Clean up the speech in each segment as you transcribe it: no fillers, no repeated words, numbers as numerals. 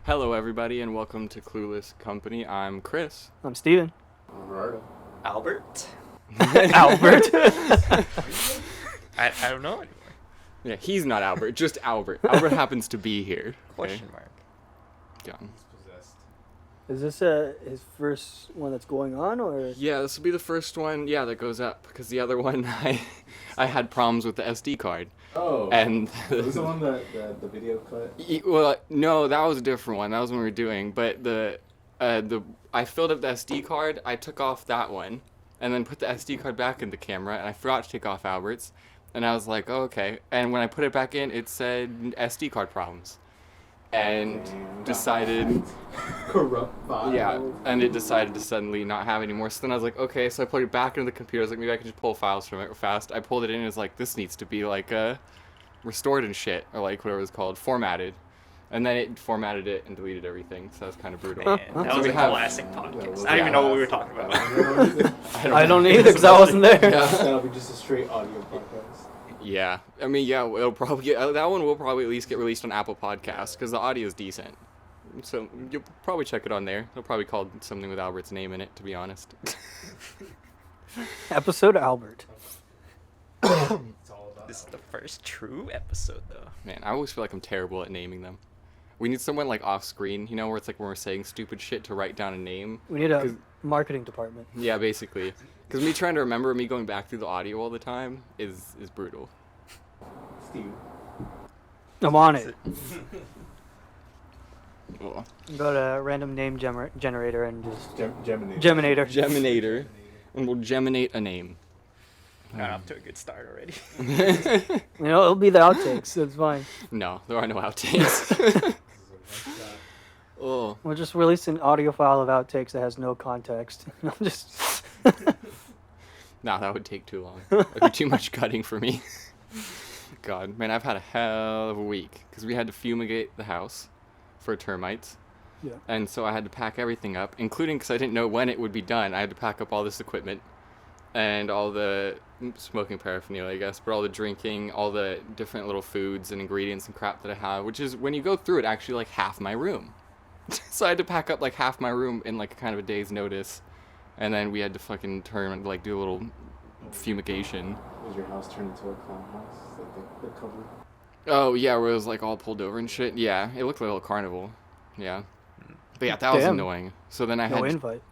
Hello, everybody, and welcome to Clueless Company. I'm Chris. I'm Steven. Roberto. Albert? Albert? I don't know anymore. Yeah, he's not Albert, just Albert. Albert happens to be here. Question mark. Yeah. Is this his first one that's going on, or? Yeah, this will be the first one, that goes up, because the other one, I had problems with the SD card. Oh. And was the one that the video cut? Well, no, that was a different one. That was when we were doing, but I filled up the SD card, I took off that one, and then put the SD card back in the camera, and I forgot to take off Albert's, and I was like, oh, okay. And when I put it back in, it said SD card problems. And decided corrupt files. Yeah, and it decided to suddenly not have any more. So then I was like, okay, so I put it back into the computer. I was like, maybe I can just pull files from it fast. I pulled it in and it was like, this needs to be like restored and shit, or like whatever it was called, formatted. And then it formatted it and deleted everything, so that was kind of brutal. Man, that was a classic podcast. I don't even know what we were talking about. I don't either, because I wasn't there. Yeah. That'll be just a straight audio podcast. Yeah, I mean, yeah, it'll probably get, that one will probably at least get released on Apple Podcasts, because the audio is decent. So you'll probably check it on there. They'll probably call it something with Albert's name in it, to be honest. Episode Albert. This is the first true episode, though. Man, I always feel like I'm terrible at naming them. We need someone like off screen, you know, where it's like when we're saying stupid shit to write down a name. We need a marketing department. Yeah, basically. Because me trying to remember me going back through the audio all the time is brutal. Steve. I'm on it. Well, Go to random name generator and just... Gemini. Geminator. Geminator. And we'll geminate a name. Got off to a good start already. You know, it'll be the outtakes, so it's fine. No, there are no outtakes. Oh. We'll just release an audio file of outtakes that has no context. Just... Nah, that would take too long. That'd be too much cutting for me. God, man, I've had a hell of a week. Because we had to fumigate the house for termites. Yeah. And so I had to pack everything up, including because I didn't know when it would be done. I had to pack up all this equipment and all the smoking paraphernalia, I guess, but all the drinking, all the different little foods and ingredients and crap that I have, which is, when you go through it, actually like half my room. So I had to pack up like half my room in like kind of a day's notice. And then we had to fucking like do a little fumigation. Was your house turned into a clown house? Like the cover? Oh, yeah, where it was like all pulled over and shit. Yeah, it looked like a little carnival. Yeah. But yeah, that was annoying. So then I had... No invite.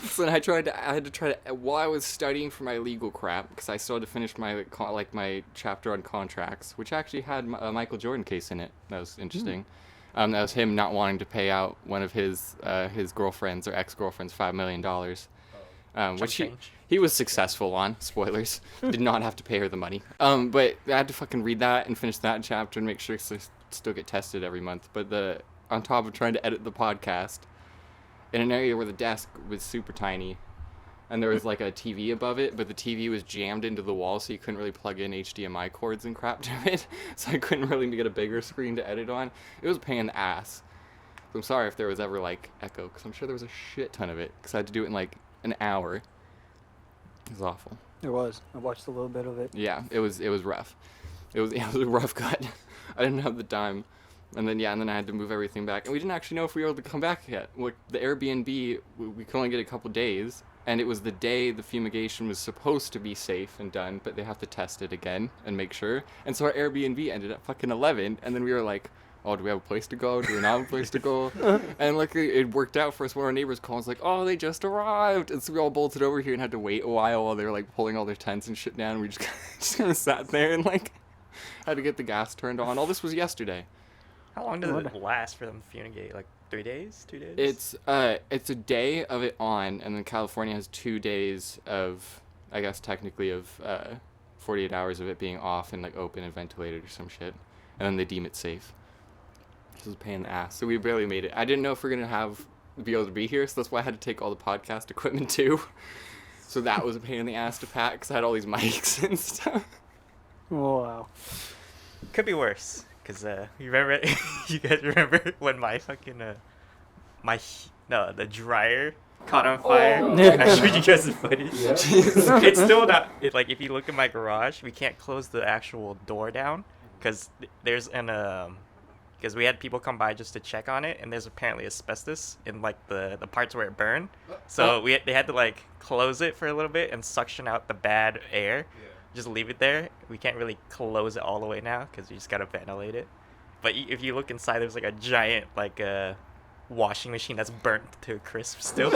So then I had to try to, while I was studying for my legal crap, because I still had to finish my my chapter on contracts, which actually had a Michael Jordan case in it. That was interesting. That was him not wanting to pay out one of his girlfriends or ex-girlfriends $5 million, which he was successful on. Spoilers. Did not have to pay her the money. But I had to fucking read that and finish that chapter and make sure I still get tested every month. But on top of trying to edit the podcast, in an area where the desk was super tiny, and there was like a TV above it, but the TV was jammed into the wall, so you couldn't really plug in HDMI cords and crap to it, so I couldn't really get a bigger screen to edit on. It was a pain in the ass. So I'm sorry if there was ever like echo, because I'm sure there was a shit ton of it, because I had to do it in like an hour. It was awful. There was. I watched a little bit of it. Yeah, it was rough. It was a rough cut. I didn't have the time. And then I had to move everything back. And we didn't actually know if we were able to come back yet. Like, the Airbnb, we could only get a couple days. And it was the day the fumigation was supposed to be safe and done, but they have to test it again and make sure. And so our Airbnb ended at fucking 11. And then we were like, oh, do we have a place to go? Do we not have a place to go? And luckily it worked out for us. One of our neighbors called us like, oh, they just arrived. And so we all bolted over here and had to wait a while they were like pulling all their tents and shit down. We just kind of sat there and like had to get the gas turned on. All this was yesterday. How long does it last for them to fumigate? Like 3 days? 2 days? It's a day of it on, and then California has 2 days of, I guess technically of 48 hours of it being off and like open and ventilated or some shit, and then they deem it safe. This is a pain in the ass. So we barely made it. I didn't know if we were gonna be able to be here, so that's why I had to take all the podcast equipment too. So that was a pain in the ass to pack, because I had all these mics and stuff. Oh, wow. Could be worse. Because, you guys remember when my fucking, the dryer caught on fire? Oh. I showed you guys the footage. Yeah. It's still not, if you look in my garage, we can't close the actual door down because there's an, because we had people come by just to check on it, and there's apparently asbestos in like the parts where it burned. So they had to like close it for a little bit and suction out the bad air. Just leave it there. We can't really close it all the way now because you just gotta ventilate it. But if you look inside, there's like a giant like washing machine that's burnt to a crisp still.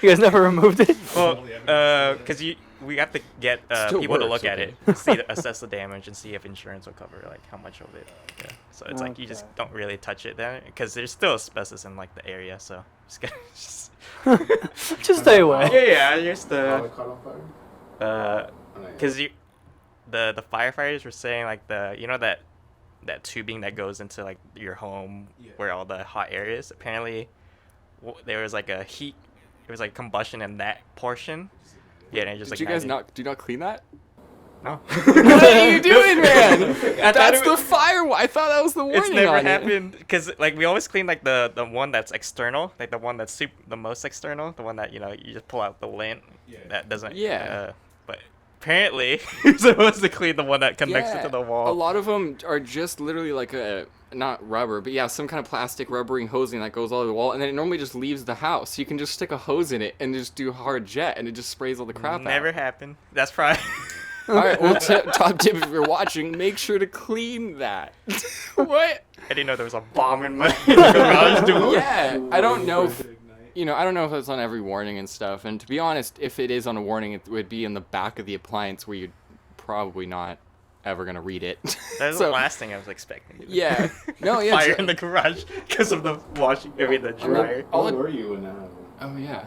You guys never removed it? Well, because we have to get Still people to works, look at okay. it, assess the damage, and see if insurance will cover like how much of it. Yeah. So it's like you just Okay. don't really touch it then, because there's still asbestos in like the area. So just gotta Just stay away. yeah, just How it caught on fire? Oh, no, because the firefighters were saying like that tubing that goes into like your home where all the hot air is. Apparently, there was like a heat. There was like combustion in that portion. Yeah, and it just Did like you guys ignited. do not clean that? No. What are you doing, man? I thought That's it the was- fire. I thought that was the warning It's never on it. happened because like we always clean like the one that's external, like the one that's the most external, the one that you just pull out the lint. That doesn't. Yeah. But apparently you're supposed to clean the one that connects it to the A wall. lot of them are just literally like not rubber, but yeah, some kind of plastic rubbering hosing that goes all over the wall, and then it normally just leaves the house. You can just stick a hose in it and just do hard jet, and it just sprays all the crap Never out. happened. That's probably. All right, well, top tip if you're watching, make sure to clean that. What? I didn't know there was a bomb in my garage door. Yeah, I don't know if Ignite. I don't know if it's on every warning and stuff. And to be honest, if it is on a warning, it would be in the back of the appliance where you're probably not ever gonna read it. That's the last thing I was expecting. Yeah. No, yeah. Fire in the garage because of the the dryer. All Where it- were you when that happened? Oh yeah.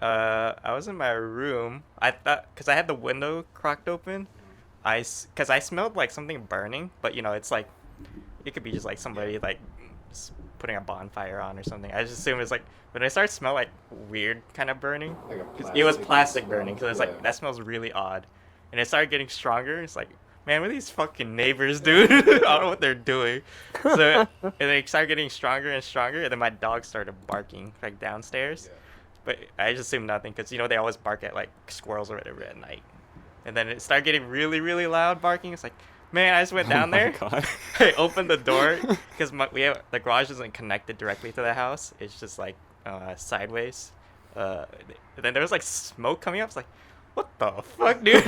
I was in my room. I thought, because I had the window cracked open, because I smelled like something burning, but it's like, it could be just like somebody like just putting a bonfire on or something. I just assumed it's like, when I started to smell like weird kind of burning, Like a 'cause it was plastic plastic smell. burning, because it's like, that smells really odd. And it started getting stronger. It's like, man, what are these fucking neighbors, dude? I don't know what they're doing. So, and they started getting stronger and stronger, and then my dog started barking like downstairs. But I just assumed nothing, because they always bark at like squirrels or whatever at night. And then it started getting really, really loud barking. It's like, man, I just went down there. Oh my God. I opened the door because the garage isn't connected directly to the house. It's just like sideways. Then there was like smoke coming up. It's like, what the fuck, dude?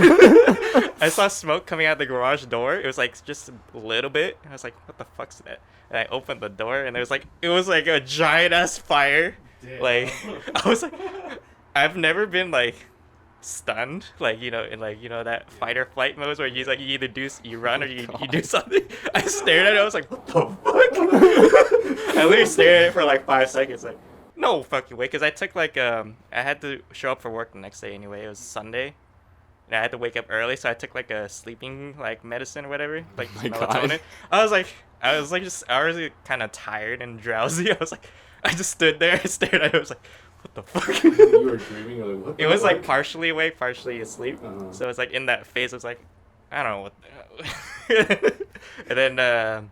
I saw smoke coming out the garage door. It was like just a little bit. I was like, what the fuck's that? And I opened the door, and it was like a giant ass fire. Damn. Like, I was like, I've never been like stunned, like in like that fight or flight mode where you either you run or you do something. I stared at it. I was like, what the fuck? I literally stared at it for like 5 seconds, like, no fucking way, because I took like I had to show up for work the next day anyway. It was Sunday, and I had to wake up early, so I took like a sleeping like medicine or whatever, like Oh my God. melatonin. I was already kind of tired and drowsy. I was like, I just stood there and stared at it. I was like, what the fuck? You were dreaming. You're like, what the It was like fuck? partially awake, partially asleep. Uh-huh. So it's like in that phase, I was like, I don't know what the And then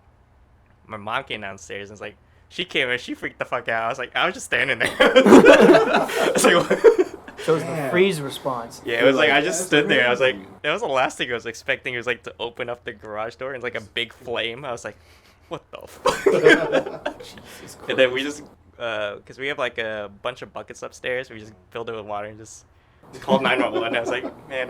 my mom came downstairs and was like, she came and she freaked the fuck out. I was just standing there. I was like, what? Shows the Damn. freeze response. Yeah, it was like I Like, just that's stood there. I was like, crazy. that was the last thing I was expecting. It was like to open up the garage door and like a big flame. I was like, what the fuck? And then we just, because we have like a bunch of buckets upstairs, we just filled it with water and just called 911. I was like, man,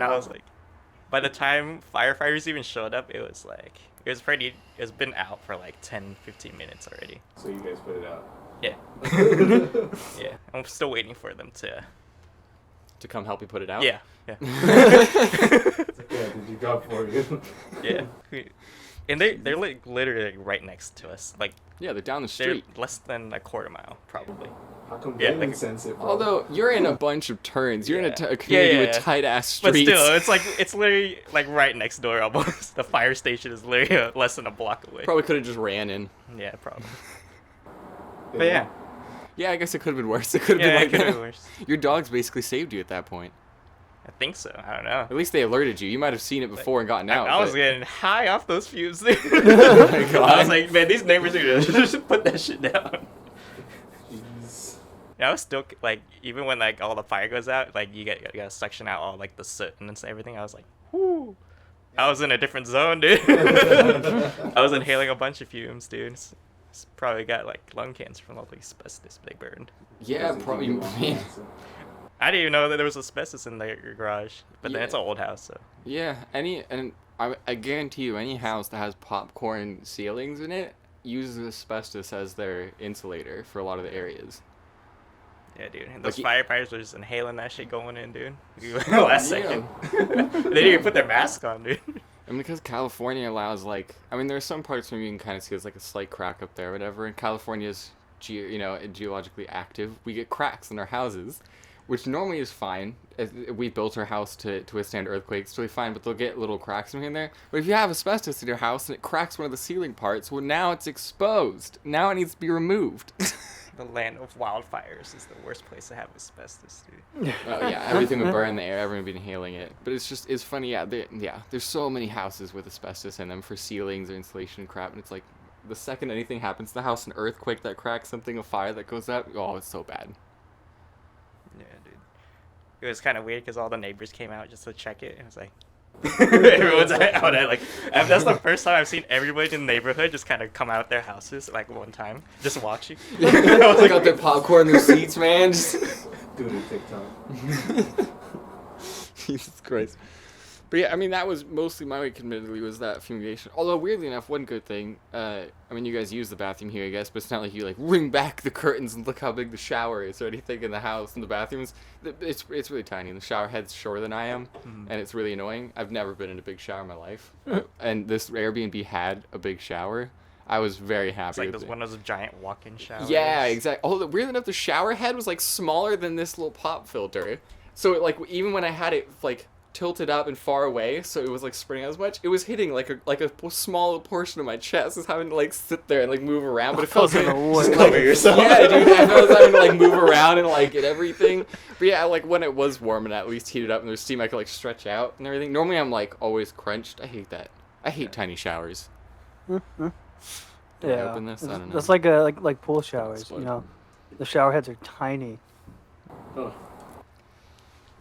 by the time firefighters even showed up, it's been out for like 10, 15 minutes already. So you guys put it out. Yeah. Yeah. I'm still waiting for them to. To come help you put it out. Yeah. Yeah. Yeah, did you job for you? Yeah. And they're like literally right next to us. Like, Yeah, they're down the they're street. less than a quarter mile, probably. How come Yeah, they like- didn't sense it, bro? Although you're in a bunch of turns, you're in Yeah. a community Yeah, with yeah. tight ass But streets. still, it's literally like right next door almost. The fire station is literally less than a block away. Probably could have just ran in. Yeah, probably. They But yeah. Yeah, I guess it could have been worse. It could have Yeah, it been could like have been worse. your dogs basically saved you at that point. I think so. I don't know. At least they alerted you. You might have seen it before and gotten out. I was but- getting high off those fumes, dude. Oh my God. I was like, man, these neighbors are gonna just put that shit down. Jeez. Yeah, I was still like, even when like all the fire goes out, like you gotta suction out all like the soot and everything. I was like, whoo. I was in a different zone, dude. I was inhaling a bunch of fumes, dude. Probably got like lung cancer from all the asbestos they burned. Yeah, probably. I didn't even know that there was asbestos in the garage, but then it's an Yeah. old house, so. Yeah, I guarantee you, any house that has popcorn ceilings in it uses asbestos as their insulator for a lot of the areas. Yeah, dude. And those Like, firefighters were just inhaling that shit going in, dude. Last second. They didn't even put their mask on, dude. And because California allows, like, I mean, there's some parts where you can kind of see there's like a slight crack up there or whatever, and California's, geologically active. We get cracks in our houses, which normally is fine. We built our house to withstand earthquakes, totally fine, but they'll get little cracks in here and there. But if you have asbestos in your house and it cracks one of the ceiling parts, well, now it's exposed. Now it needs to be removed. The land of wildfires is the worst place to have asbestos, dude. Oh yeah, everything would burn in the air. Everyone would be inhaling it. But it's funny. Yeah, there's so many houses with asbestos in them for ceilings or insulation and crap, and it's like the second anything happens to the house, an earthquake that cracks something, a fire that goes up. Oh, it's so bad. Yeah, dude. It was kind of weird because all the neighbors came out just to check it. And it was like, everyone's out at like, and that's the first time I've seen everybody in the neighborhood just kind of come out their houses like one time, just watching. I was like, got their popcorn in their seats, man. Just... Doing a TikTok. Jesus Christ. But yeah, I mean, that was mostly my week, admittedly, was that fumigation. Although, weirdly enough, one good thing, I mean, you guys use the bathroom here, I guess, but it's not like you, like, ring back the curtains and look how big the shower is or anything in the house. And the bathrooms, it's really tiny. The shower head's shorter than I am, and it's really annoying. I've never been in a big shower in my life. And this Airbnb had a big shower. I was very happy It's like with those it. one of those giant walk-in showers. Yeah, exactly. Oh, weird enough, the shower head was, like, smaller than this little pop filter. So, it, like, even when I had it, like, tilted up and far away, so it was like spreading out as much, it was hitting like a small portion of my chest. I was having to like sit there and like move around, but it felt Just good. cover yourself. Yeah, dude, I was having to like move around and like get everything. But yeah, like when it was warm and at least heated up and there's steam, I could like stretch out and everything. Normally I'm like always crunched. I hate that. I hate tiny showers. Do I Yeah, open this? I don't know. that's like pool showers. Explode. You know, the shower heads are tiny. Oh.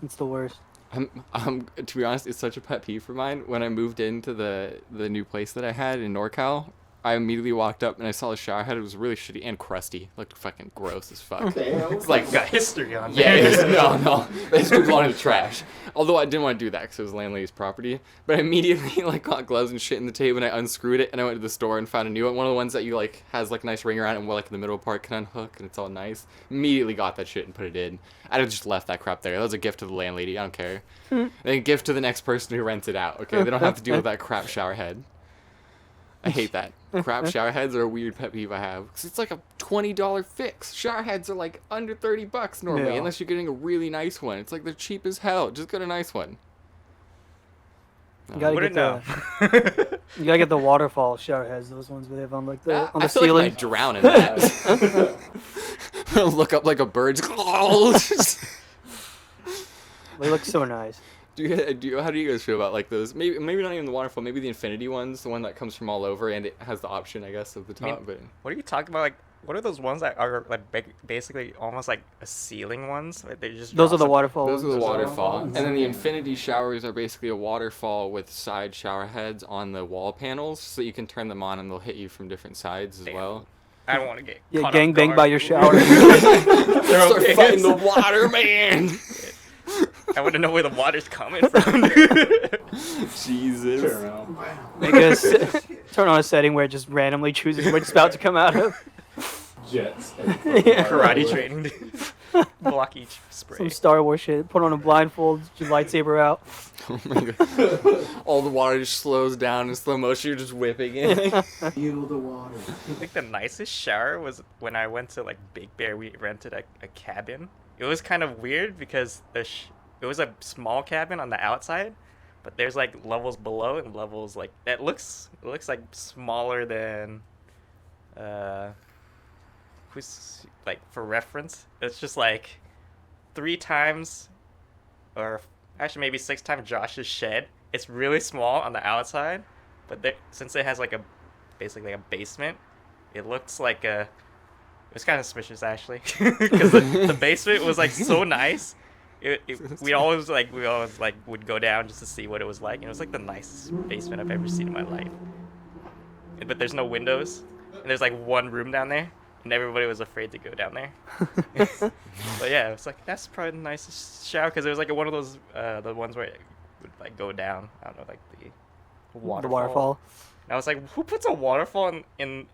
It's the worst. To be honest, it's such a pet peeve for mine. When I moved into the new place that I had in NorCal, I immediately walked up and I saw the shower head. It was really shitty and crusty. Looked fucking gross as fuck. It's like, Got history on yeah, there. no. They just belong in the trash. Although I didn't want to do that because it was landlady's property. But I immediately like got gloves and shit in the table and I unscrewed it and I went to the store and found a new one. One of the ones that you like has like a nice ring around it and like in the middle part can unhook and it's all nice. Immediately got that shit and put it in. I'd have just left that crap there. That was a gift to the landlady. I don't care. And then gift to the next person who rents it out. Okay, they don't have to deal with that crap shower head. I hate that. Crap shower heads are a weird pet peeve I have. Because it's like a $20 fix. Shower heads are like under $30 normally, Yeah. unless you're getting a really nice one. It's like they're cheap as hell. Just get a nice one. You gotta Wouldn't get know. You gotta get the waterfall shower heads. Those ones where they have on like the on the I feel ceiling. like I might drown in that. Look up like a bird. They look so nice. How do you guys feel about like those? Maybe not even the waterfall. Maybe the infinity ones, the one that comes from all over, and it has the option, I guess, of the I mean, top. But What are you talking about? Like, what are those ones that are like basically almost like a ceiling ones? Like, they just Those draw are the some- waterfall. those are the ones. waterfall, and then the infinity showers are basically a waterfall with side shower heads on the wall panels, so you can turn them on and they'll hit you from different sides as Damn. well. I don't want to get Yeah, caught gang off bang guard. by your shower. Start fighting the water, man. I want to know where the water's coming from, dude. Jesus. Turn around. Make a turn on a setting where it just randomly chooses which spout to come out of. Jets. Yeah. Karate training, dude. Block each spray. Some Star Wars shit. Put on a blindfold, your lightsaber out. Oh my god. All the water just slows down in slow motion. You're just whipping it. Feel the water. I think the nicest shower was when I went to like Big Bear. We rented a cabin. It was kind of weird because it was a small cabin on the outside, but there's like levels below and levels like it looks like smaller than who's like for reference. It's just like 3 times or actually maybe 6 times Josh's shed. It's really small on the outside, but since it has like basically a basement, it looks like it was kind of suspicious actually because the basement was like so nice We always would go down just to see what it was like. And it was like the nicest basement I've ever seen in my life. But there's no windows, and there's like one room down there, and everybody was afraid to go down there. But yeah, it was like that's probably the nicest shower because it was like one of those the ones where it would like go down. I don't know, like the waterfall. The waterfall. And I was like, who puts a waterfall in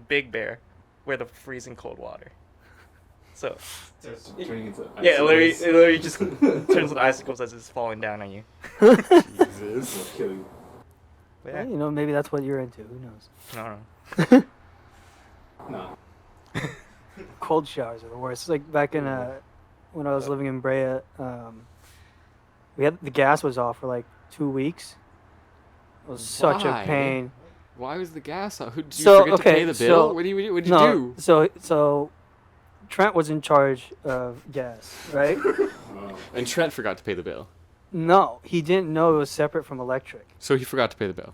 Big Bear, where the freezing cold water? So It's turning into yeah, icicles. it literally just turns into icicles as it's falling down on you. Jesus. It'll kill you. But Well, yeah, you know, maybe that's what you're into. Who knows? I don't know. No. Cold showers are the worst. It's like back in when I was living in Brea, we had the gas was off for like 2 weeks. It was such a Why? pain. Why was the gas off? Did you So, forget to okay, pay the so- bill? What did you No, do? so Trent was in charge of gas, right? Oh. And Trent forgot to pay the bill. No, he didn't know it was separate from electric. So he forgot to pay the bill.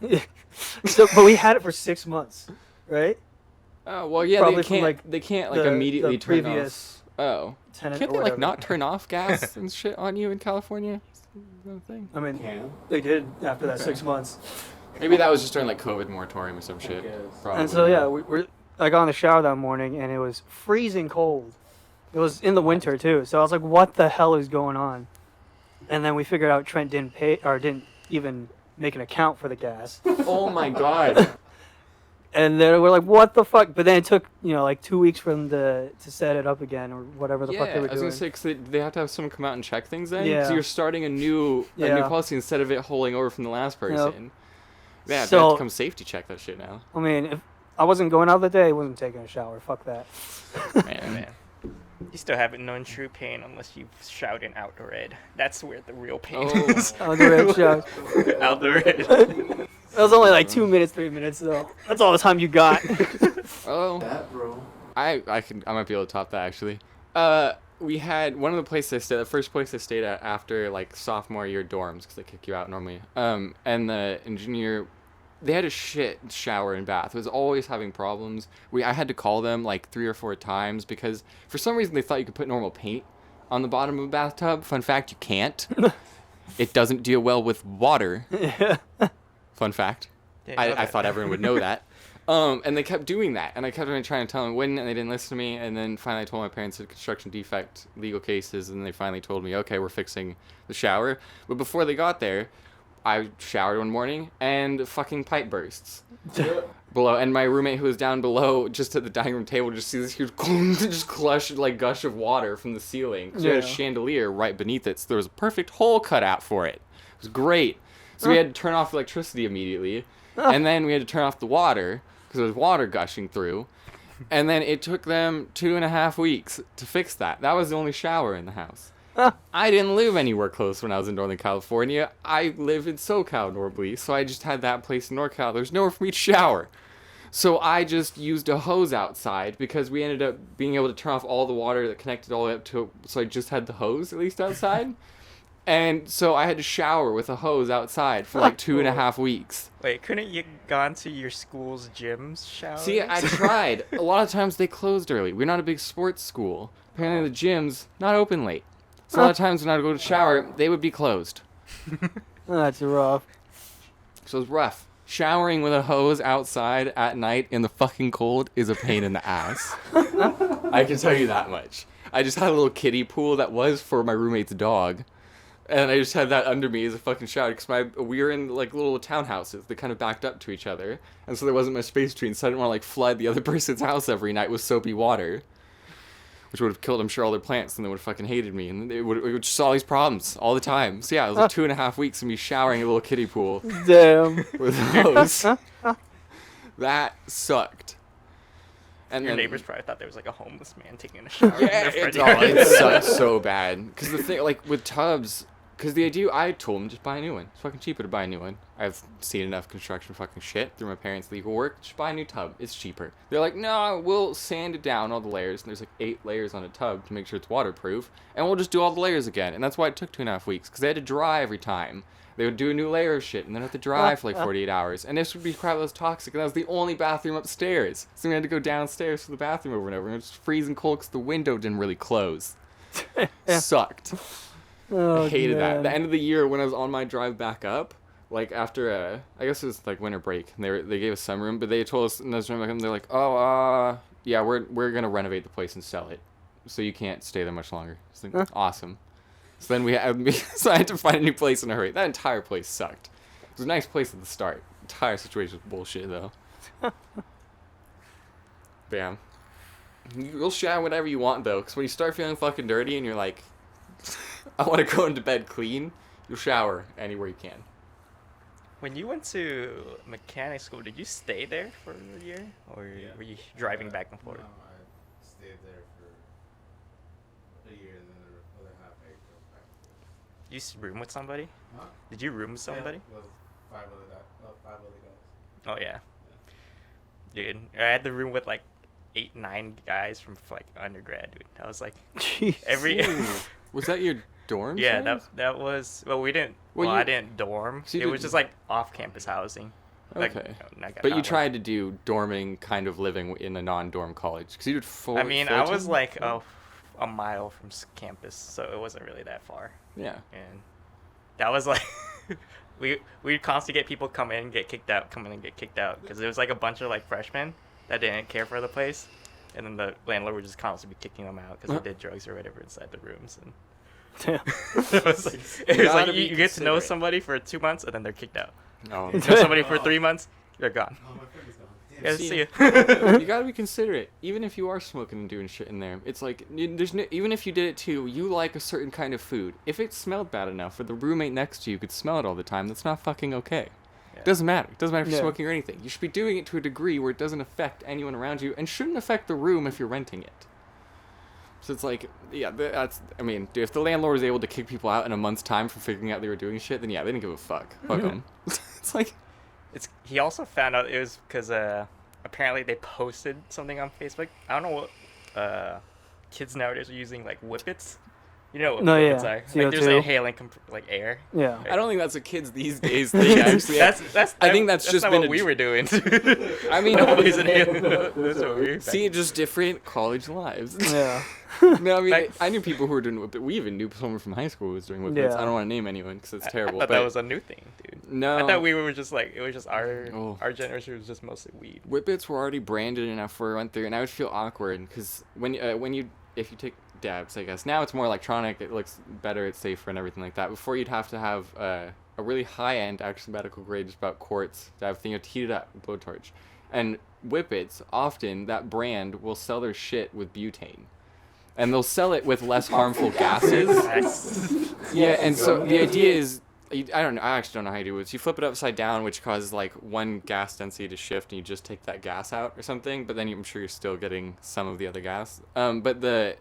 But we had it for 6 months, right? Oh well, yeah. Probably They from, can't. like, They can't the immediately turn previous off. Oh. tenant Can't or they like whatever. not turn off gas and shit on you in California? Is that a thing? I mean, Can? they did after that 6 months. Maybe that was just during like COVID moratorium or some shit. guess. Probably. And so yeah, I got in the shower that morning and it was freezing cold. It was in the winter too, so I was like, "What the hell is going on?" And then we figured out Trent didn't pay or didn't even make an account for the gas. Oh my god. And then we're like, "What the fuck?" But then it took like 2 weeks for them to set it up again or whatever the fuck they Yeah, were I was doing. gonna say 'cause they have to have someone come out and check things then. Yeah. So you're starting a new Yeah. policy instead of it holding over from the last person. Yeah, they have So- to come safety check that shit now. I mean, if I wasn't going out that day, I wasn't taking a shower. Fuck that. Man. You still haven't known true pain unless you've shouted out the red. That's where the real pain Oh. is. Oh, the red shower. Out the red. That was only like 2 minutes, 3 minutes though. That's all the time you got. Oh. That, bro. I might be able to top that actually. We had one of the places I stayed, the first place I stayed at after like sophomore year dorms because they kick you out normally. And the engineer, they had a shit shower and bath. It was always having problems. I had to call them like 3 or 4 times because for some reason they thought you could put normal paint on the bottom of a bathtub. Fun fact, you can't. It doesn't deal well with water. Yeah. Fun fact. Didn't know I that. thought everyone would know that. And they kept doing that, and I kept trying to tell them when, and they didn't listen to me. And then finally, I told my parents had construction defect legal cases, and they finally told me, okay, we're fixing the shower. But before they got there, I showered one morning, and fucking pipe bursts below. And my roommate, who was down below, just at the dining room table, just sees this huge just gush of water from the ceiling. So we had a Yeah. chandelier right beneath it, so there was a perfect hole cut out for it. It was great. So we had to turn off electricity immediately, and then we had to turn off the water because there was water gushing through. And then it took them 2.5 weeks to fix that. That was the only shower in the house. I didn't live anywhere close when I was in Northern California. I live in SoCal normally, so I just had that place in NorCal. There's nowhere for me to shower. So I just used a hose outside because we ended up being able to turn off all the water that connected all the way up to it. So I just had the hose at least outside. And so I had to shower with a hose outside for like 2.5 weeks. Wait, couldn't you gone to your school's gym's shower? See, I tried. A lot of times they closed early. We're not a big sports school. Apparently the gym's not open late. So a lot of times when I would go to shower, they would be closed. That's rough. So it was rough. Showering with a hose outside at night in the fucking cold is a pain in the ass. I can tell you that much. I just had a little kiddie pool that was for my roommate's dog. And I just had that under me as a fucking shower because we were in like little townhouses that kind of backed up to each other, and so there wasn't much space between. So I didn't want to like flood the other person's house every night with soapy water, which would have killed, I'm sure, all their plants, and they would have fucking hated me, and it would just all these problems all the time. So yeah, it was like 2.5 weeks of me showering in a little kiddie pool Damn. with a hose. That sucked. And Your then, neighbors probably thought there was like a homeless man taking a shower. Yeah, in their it front yard. sucked so bad. Because the thing, like, with tubs, because the idea, I told them, just buy a new one. It's fucking cheaper to buy a new one. I've seen enough construction fucking shit through my parents' legal work. Just buy a new tub. It's cheaper. They're like, no, we'll sand it down, all the layers. And there's like 8 layers on a tub to make sure it's waterproof. And we'll just do all the layers again. And that's why it took 2.5 weeks. Because they had to dry every time. They would do a new layer of shit and then have to dry for like 48 hours. And this would be crap that was toxic. And that was the only bathroom upstairs. So we had to go downstairs to the bathroom over and over. And it was freezing cold because the window didn't really close. Yeah. Sucked. Oh, I hated that. man. The end of the year when I was on my drive back up, like after I guess it was like winter break, and they gave us some room, but they told us in this room, they're like, oh, yeah, we're gonna renovate the place and sell it, so you can't stay there much longer. It's like, awesome. So then so I had to find a new place in a hurry. That entire place sucked. It was a nice place at the start. Entire situation was bullshit though. Bam. You'll shower whatever you want though, because when you start feeling fucking dirty and you're like, I want to go into bed clean, you'll shower anywhere you can. When you went to mechanic school, did you stay there for a year, or Yeah. were you driving back and forth? No, I stayed there for a year, and then the other half I drove back. You room with somebody? Huh? Did you room with somebody? Yeah, with five other guys. Oh yeah. Dude, I had the room with like 8-9 guys from like undergrad, dude. I was like Jeez. every Was that your dorm? yeah, size? that was well we didn't Well, well you- I didn't dorm. So you It was did- just like off-campus housing. Like, Okay. But not you like- tried to do dorming kind of living in a non-dorm college, because you did four. I mean, I was 14? like a mile from campus, so it wasn't really that far. Yeah. And that was like we'd constantly get people come in, get kicked out, come in and get kicked out, because there was like a bunch of like freshmen that didn't care for the place, and then the landlord would just constantly be kicking them out because they did drugs or whatever inside the rooms. And Damn. it was like, Gotta be you get to know considerate. somebody for 2 months and then they're kicked out. Oh. You know somebody for 3 months, they're gone. Oh, my friend is gone. Damn. Yeah, See see ya. ya. You gotta be considerate, even if you are smoking and doing shit in there. It's like there's no, even if you did it too, you like a certain kind of food. If it smelled bad enough, or the roommate next to you could smell it all the time, that's not fucking okay. Yeah. Doesn't matter. It doesn't matter if you're Yeah. smoking or anything. You should be doing it to a degree where it doesn't affect anyone around you, and shouldn't affect the room if you're renting it. So it's like, yeah, that's. I mean, dude, if the landlord was able to kick people out in a month's time for figuring out they were doing shit, then yeah, they didn't give a fuck. Fuck them. It's like, He also found out it was because apparently they posted something on Facebook. I don't know what kids nowadays are using, like whippets. You know what No, yeah. whippets are? Like there's CO2. inhaling like air. Yeah. I don't think that's a kids these days thing. Actually, That's I think that's just not been what a we j- were doing. I mean, nobody's inhaling. That's what we were see, just different college lives. Yeah. No, I mean, Like- I knew people who were doing whippets. We even knew someone from high school who was doing whippets. Yeah. I don't want to name anyone because it's terrible. I thought but that was a new thing, dude. no, I thought we were just like it was just Oh. our generation was just mostly weed. whippets were already branded enough where I went through, and I would feel awkward because when you if you take dabs, I guess now it's more electronic. It looks better. It's safer and everything like that. Before you'd have to have a really high end, actually medical grade, just about quartz to have thing you have to heat it up, blowtorch, and whippets often that brand will sell their shit with butane. And they'll sell it with less harmful gases. Yeah, and so the idea is, I don't know, I actually don't know how you do it. So you flip it upside down, which causes like one gas density to shift, and you just take that gas out or something. But then I'm sure you're still getting some of the other gas. But the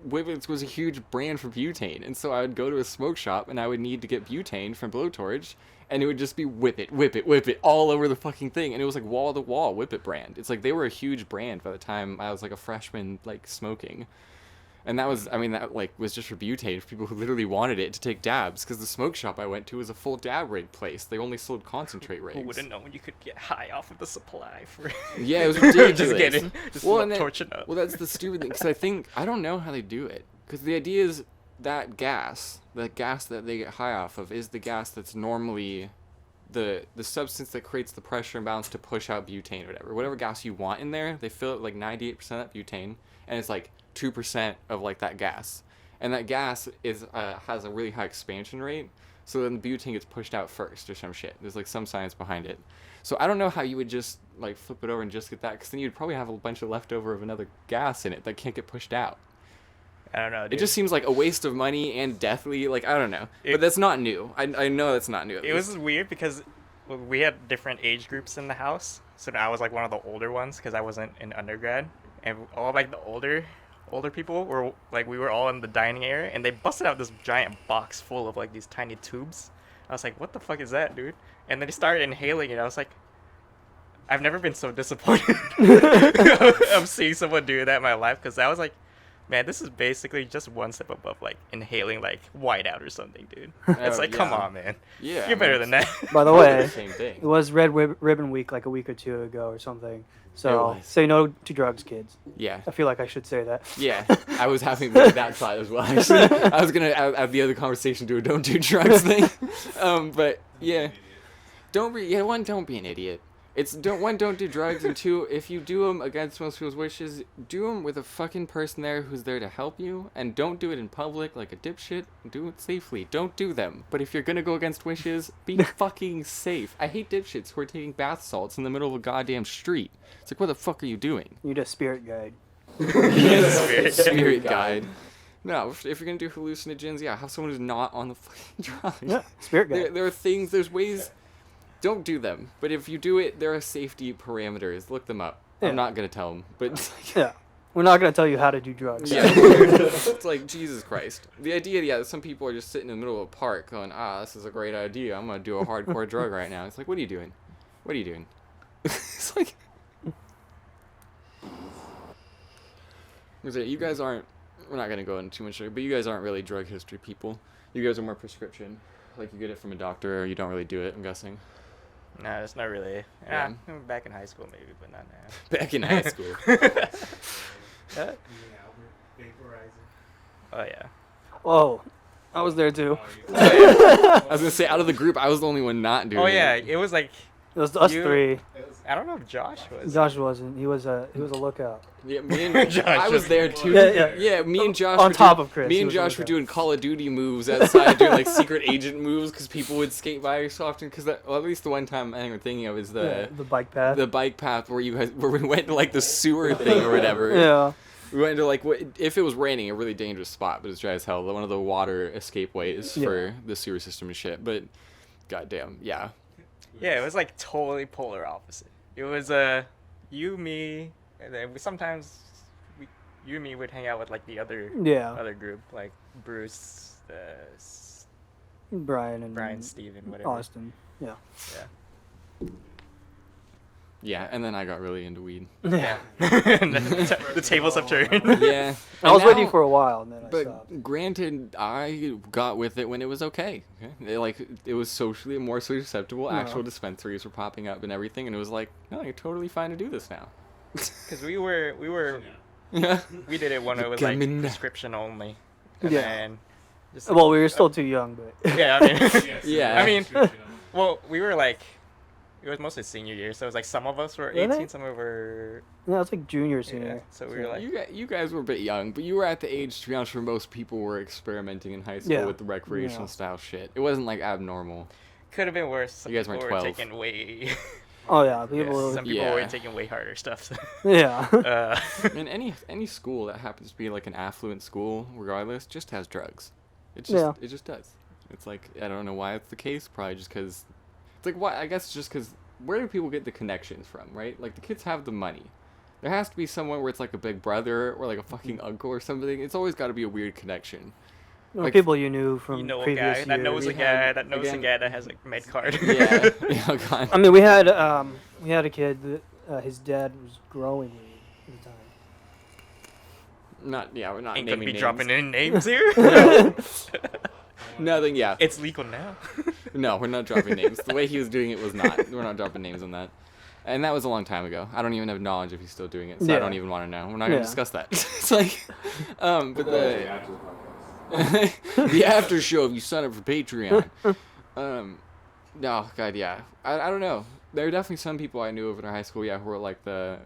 Whippets was a huge brand for butane, and so I would go to a smoke shop and I would need to get butane from blowtorch, and it would just be whip it all over the fucking thing, and it was like wall to wall Whippet brand. It's like they were a huge brand by the time I was like a freshman, like smoking. And that was, I mean, that like was just for butane for people who literally wanted it to take dabs, because the smoke shop I went to was a full dab rig place. They only sold concentrate rigs. Who wouldn't know when you could get high off of the supply for Yeah, it was ridiculous. just getting just Well, and then- torching up. Well, that's the stupid thing, because I don't know how they do it. Because the idea is that gas, the gas that they get high off of, is the gas that's normally the substance that creates the pressure imbalance to push out butane or whatever gas you want in there. They fill it like 98% of that butane, and it's like 2% of like that gas, and that gas is has a really high expansion rate. So then the butane gets pushed out first or some shit. There's like some science behind it. So I don't know how you would just like flip it over and just get that, because then you'd probably have a bunch of leftover of another gas in it that can't get pushed out. I don't know. Dude. It just seems like a waste of money and deathly. Like, I don't know. But that's not new. I know that's not new. It was weird because we had different age groups in the house. So I was like one of the older ones because I wasn't in undergrad, and all like the older people were like, we were all in the dining area, and they busted out this giant box full of like these tiny tubes. I was like, what the fuck is that, dude? And then they started inhaling it. I was like, I've never been so disappointed of seeing someone do that in my life, because that was like Man, this is basically just one step above like inhaling like whiteout or something, dude. Oh, It's like, come yeah. on, man. Yeah, You're better than that. By the It's way, the same thing. it was Red Ribbon Week like a week or two ago or something. So was. say no to drugs, kids. Yeah. I feel like I should say that. Yeah, I was having that thought as well. Actually, I was gonna have the other conversation do a don't do drugs thing, but yeah, don't be an idiot. It's don't do drugs, and two, if you do them against most people's wishes, do them with a fucking person there who's there to help you, and don't do it in public like a dipshit. Do it safely. Don't do them. But if you're gonna go against wishes, be fucking safe. I hate dipshits who are taking bath salts in the middle of a goddamn street. It's like, what the fuck are you doing? You need a spirit guide. Spirit guide. No, if you're gonna do hallucinogens, yeah, have someone who's not on the fucking drugs. Yeah, spirit guide. There are things, there's ways. Don't do them. But if you do it, there are safety parameters. Look them up. Yeah. I'm not gonna tell them, but it's like, Yeah. We're not gonna tell you how to do drugs. yeah, it's like Jesus Christ. The idea, yeah, that some people are just sitting in the middle of a park going, this is a great idea. I'm gonna do a hardcore drug right now. It's like, what are you doing? What are you doing? It's like, you guys aren't. We're not gonna go into too much, but you guys aren't really drug history people. You guys are more prescription. Like you get it from a doctor, or you don't really do it. I'm guessing. No, it's not really. Yeah. Back in high school maybe, but not now. Back in high school. Yeah. Vaporizer. Oh yeah. Whoa. I was there too. I was gonna say, out of the group, I was the only one not doing Oh it. yeah, it was like It was us You- three. I don't know if Josh was. Josh wasn't. He was a lookout. Yeah, me and Josh I was was- there too. Yeah. Me and Josh. On were top doing- of Chris, Me he and was a Josh were lookout. doing Call of Duty moves outside, doing like secret agent moves because people would skate by so often. Because at least the one time I think we're thinking of is Yeah, the bike path. the bike path where where we went to like the sewer thing or whatever. Yeah. We went to like if it was raining, a really dangerous spot, but it's dry as hell. One of the water escape ways Yeah. for the sewer system and shit. But goddamn, yeah. Yeah, it was like totally polar opposite. It was you, me, and then you and me would hang out with like the other Yeah. group, like Bruce, Brian and Brian, Steven, whatever. Austin. Yeah. Yeah. Yeah, and then I got really into weed. Yeah. And then the tables have turned. Yeah. I was And with you now- for a while, and then I stopped. But granted, I got with it when it was okay. It was more socially acceptable. No. Actual dispensaries were popping up and everything, and it was like, no, you're totally fine to do this now. Because we were Yeah. we did it when it was Come like in. prescription only. And Yeah. then just, Well, we were still too young, but yeah, I mean, Yeah. I mean, well, we were like, it was mostly senior year, so it was like some of us were 18, Really? some of us were, no, it's like junior, yeah. senior. So we were like, You guys were a bit young, but you were at the age, to be honest, where most people were experimenting in high school Yeah. with the recreational Yeah. style shit. It wasn't like abnormal. could have been worse. Some You guys people weren't were 12. taking way, Oh yeah, yeah, people. some people Yeah. were taking way harder stuff. So. Yeah. And any school that happens to be like an affluent school, regardless, just has drugs. It just does. It's like, I don't know why it's the case. Probably just because it's like, why? I guess it's just because where do people get the connections from, right? Like the kids have the money. There has to be someone where it's like a big brother or like a fucking uncle or something. It's always got to be a weird connection. Or Like- people you knew from You know a previous guy years. that knows a We guy had- that knows a again- guy that has a med card. Yeah. Oh, God. I mean, we had a kid that his dad was growing weed at the time. We're not Ain't naming gonna be names. dropping any names here. Nothing. Yeah. It's legal now. No, we're not dropping names. The way he was doing it was not. We're not dropping names on that. And that was a long time ago. I don't even have knowledge if he's still doing it, so I Yeah. don't even want to know. We're not gonna Yeah. discuss that. It's like, but the After the podcast. the after show if you sign up for Patreon. No, God, yeah. I don't know. There are definitely some people I knew of in our high school, yeah, who were like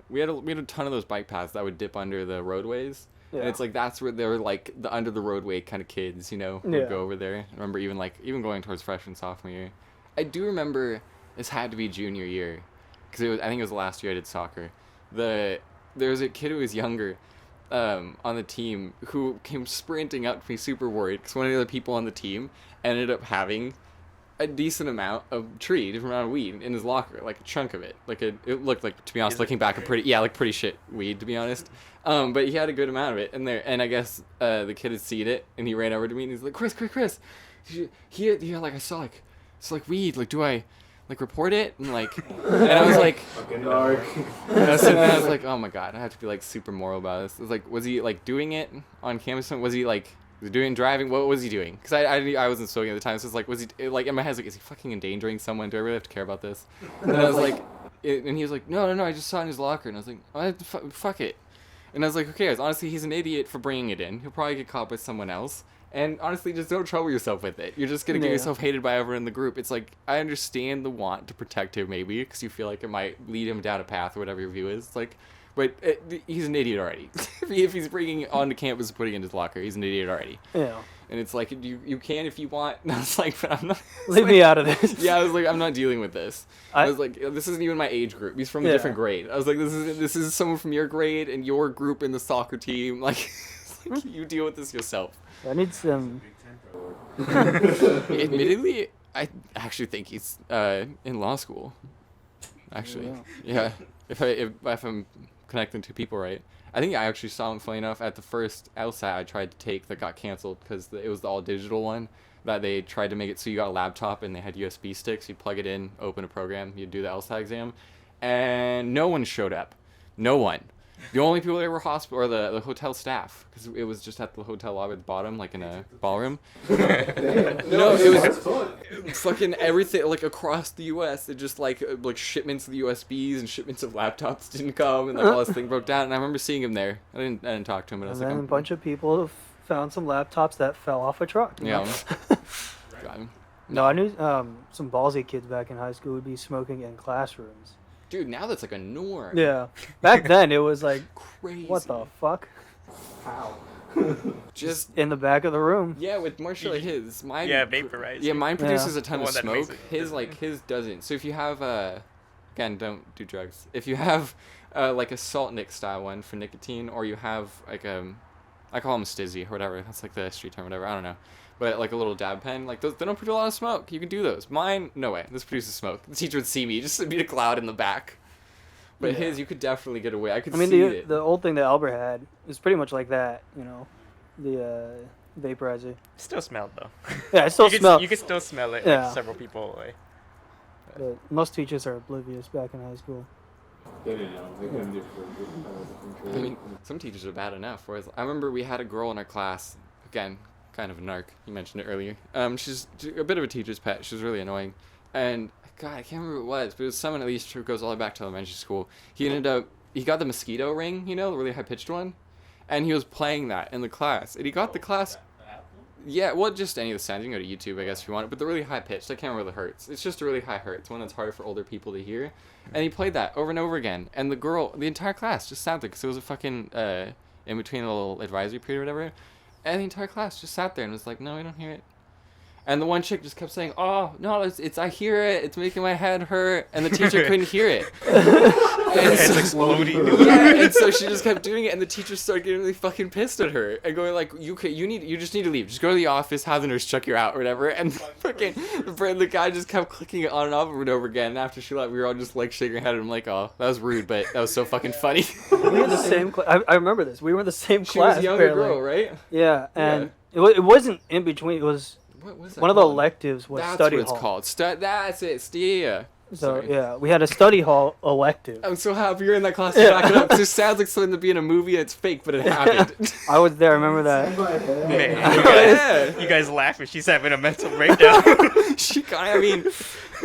we had a ton of those bike paths that would dip under the roadways. Yeah. And it's like that's where they were like the under the roadway kind of kids, you know, Yeah. would go over there. I remember even going towards freshman sophomore year. I do remember this had to be junior year because I think it was the last year I did soccer. There was a kid who was younger on the team who came sprinting up to me super worried because one of the other people on the team ended up having a decent amount of different amount of weed in his locker, like a chunk of it. It looked like, to be honest, Is it looking back, pretty shit weed, to be honest. But he had a good amount of it in there, and I guess the kid had seen it, and he ran over to me, and he's like, Chris, he like I saw like weed, like do I like report it and like, and I was like, Fucking dark. and I was sitting there, I was like, oh my god, I have to be like super moral about this. It was like, was he like doing it on campus? Was he like doing driving? What was he doing? Because I wasn't smoking at the time, so it's like, was he like in my head? I was like, is he fucking endangering someone? Do I really have to care about this? And I was like, and he was like, no, I just saw it in his locker, and I was like, fuck it. And I was like, okay, honestly, he's an idiot for bringing it in. He'll probably get caught by someone else. And honestly, just don't trouble yourself with it. You're just going to get yourself hated by everyone in the group. It's like, I understand the want to protect him, maybe, because you feel like it might lead him down a path or whatever your view is. It's like, but he's an idiot already. If he's bringing it onto campus and putting it in his locker, he's an idiot already. Yeah. And it's like, you can if you want. And I was like, but I'm not. Leave me out of this. Yeah, I was like, I'm not dealing with this. I was like, this isn't even my age group. He's from a different grade. I was like, this is someone from your grade and your group in the soccer team. Like, you deal with this yourself. I need some. Admittedly, I actually think he's in law school. Actually, yeah. If I'm connecting two people right, I think I actually saw him. Funny enough, at the first LSAT I tried to take that got canceled because it was the all digital one. That they tried to make it so you got a laptop and they had USB sticks. You plug it in, open a program, you do the LSAT exam, and no one showed up. No one. The only people there were hospital or the hotel staff, because it was just at the hotel lobby at the bottom, like in a ballroom. No, it was fucking everything, like across the U.S. It just like shipments of the USBs and shipments of laptops didn't come, and like all this thing broke down. And I remember seeing him there. I didn't talk to him, but I was And like, then a bunch of people found some laptops that fell off a truck. You know? God. No, I knew some ballsy kids back in high school would be smoking in classrooms. Dude, now that's like a norm. Yeah. Back then, it was like, Crazy. what the fuck? How? Just In the back of the room. yeah, with more shit like his. Mine, Yeah, vaporizer. Yeah, mine produces a ton The of one that makes smoke. it- His doesn't. So if you have again, don't do drugs. If you have like a salt nick style one for nicotine, or you have like I call them stizzy or whatever. That's like the street term, or whatever. I don't know. But like a little dab pen, like those, they don't produce a lot of smoke. You can do those. Mine, no way. This produces smoke. The teacher would see me, just be a cloud in the back. But his, you could definitely get away. I could see it. The old thing that Albert had was pretty much like that, you know, the vaporizer. Still smelled though. Yeah, it still smells. You can still smell it Yeah. like several people away. But most teachers are oblivious back in high school. They didn't know. They couldn't do it for I mean, some teachers are bad enough. Whereas I remember we had a girl in our class, again, kind of a narc. You mentioned it earlier. She's a bit of a teacher's pet. She was really annoying. And, God, I can't remember who it was, but it was someone at least who goes all the way back to elementary school. He got the mosquito ring, you know, the really high-pitched one. And he was playing that in the class. And he got the class... Yeah, well, just any of the sounds. You can go to YouTube, I guess, if you want it. But the really high-pitched, I can't remember the hertz. It's just a really high hertz, one that's hard for older people to hear. And he played that over and over again. And the entire class just sat there, because it was a fucking, in between a little advisory period or whatever. And the entire class just sat there and was like, no, we don't hear it. And the one chick just kept saying, oh, no, it's I hear it. It's making my head hurt. And the teacher couldn't hear it. It's exploding. Yeah, and so she just kept doing it, and the teacher started getting really fucking pissed at her and going like, you just need to leave. Just go to the office, have the nurse check you out or whatever. And fucking the guy just kept clicking it on and off over and over again. And after she left, we were all just like shaking our head. And I'm like, oh, that was rude, but that was so fucking funny. We were the same class. I remember this. We were in the same She class. was a younger apparently. girl, right? Yeah, and it wasn't in between. It was What was that one of the called? electives was That's study what it's hall. called. That's it. Yeah. So Sorry. yeah, we had a study hall elective. I'm so happy you're in that class to back it up. 'Cause it sounds like something to be in a movie. It's fake, but it happened. I was there. I remember that. Man, Yeah. you guys laughing. She's having a mental breakdown. She kind of, I mean,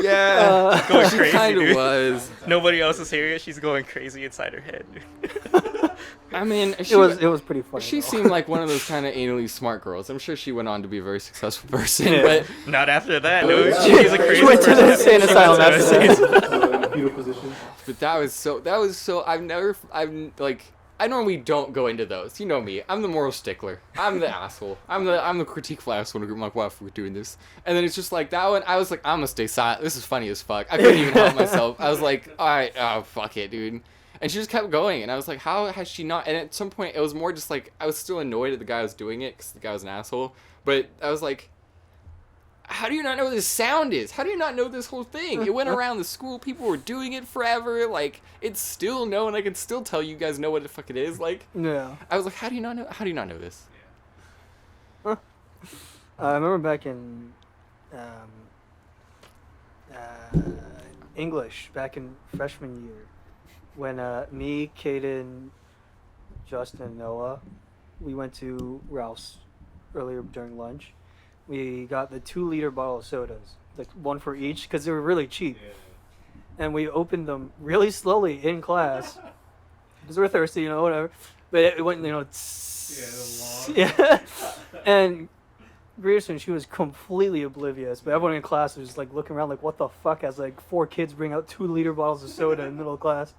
yeah. Going She crazy, kind of dude. was. Nobody else is hearing it. She's going crazy inside her head. I mean, It was pretty funny. She though. seemed like one of those kind of anally smart girls. I'm sure she went on to be a very successful person, Yeah. but Not after that. No, she's a crazy She went to person. the insane She went asylum to after the insane that. Fetal position. that was so. I normally don't go into those. You know me. I'm the moral stickler. I'm the asshole. I'm the critique asshole in a group. I'm like, why we're doing this? And then it's just like that one. I was like, I'm gonna stay silent. This is funny as fuck. I couldn't even help myself. I was like, all right, oh fuck it, dude. And she just kept going, and I was like, how has she not? And at some point, it was more just like I was still annoyed at the guy who was doing it because the guy was an asshole. But I was like, how do you not know what this sound is? How do you not know this whole thing? It went around the school. People were doing it forever. Like, it's still known. I can still tell you guys know what the fuck it is. Like, Yeah. I was like, how do you not know? How do you not know this? I remember back in English back in freshman year, when me, Kaden, Justin, and Noah, we went to Ralph's earlier during lunch. We got the 2-liter bottle of sodas, like one for each, because they were really cheap. Yeah. And we opened them really slowly in class because we're thirsty, whatever. But it went, yeah. And Grierson, she was completely oblivious, but everyone in class was just like looking around, like, what the fuck? As like 4 kids bring out 2-liter bottles of soda in the middle of class.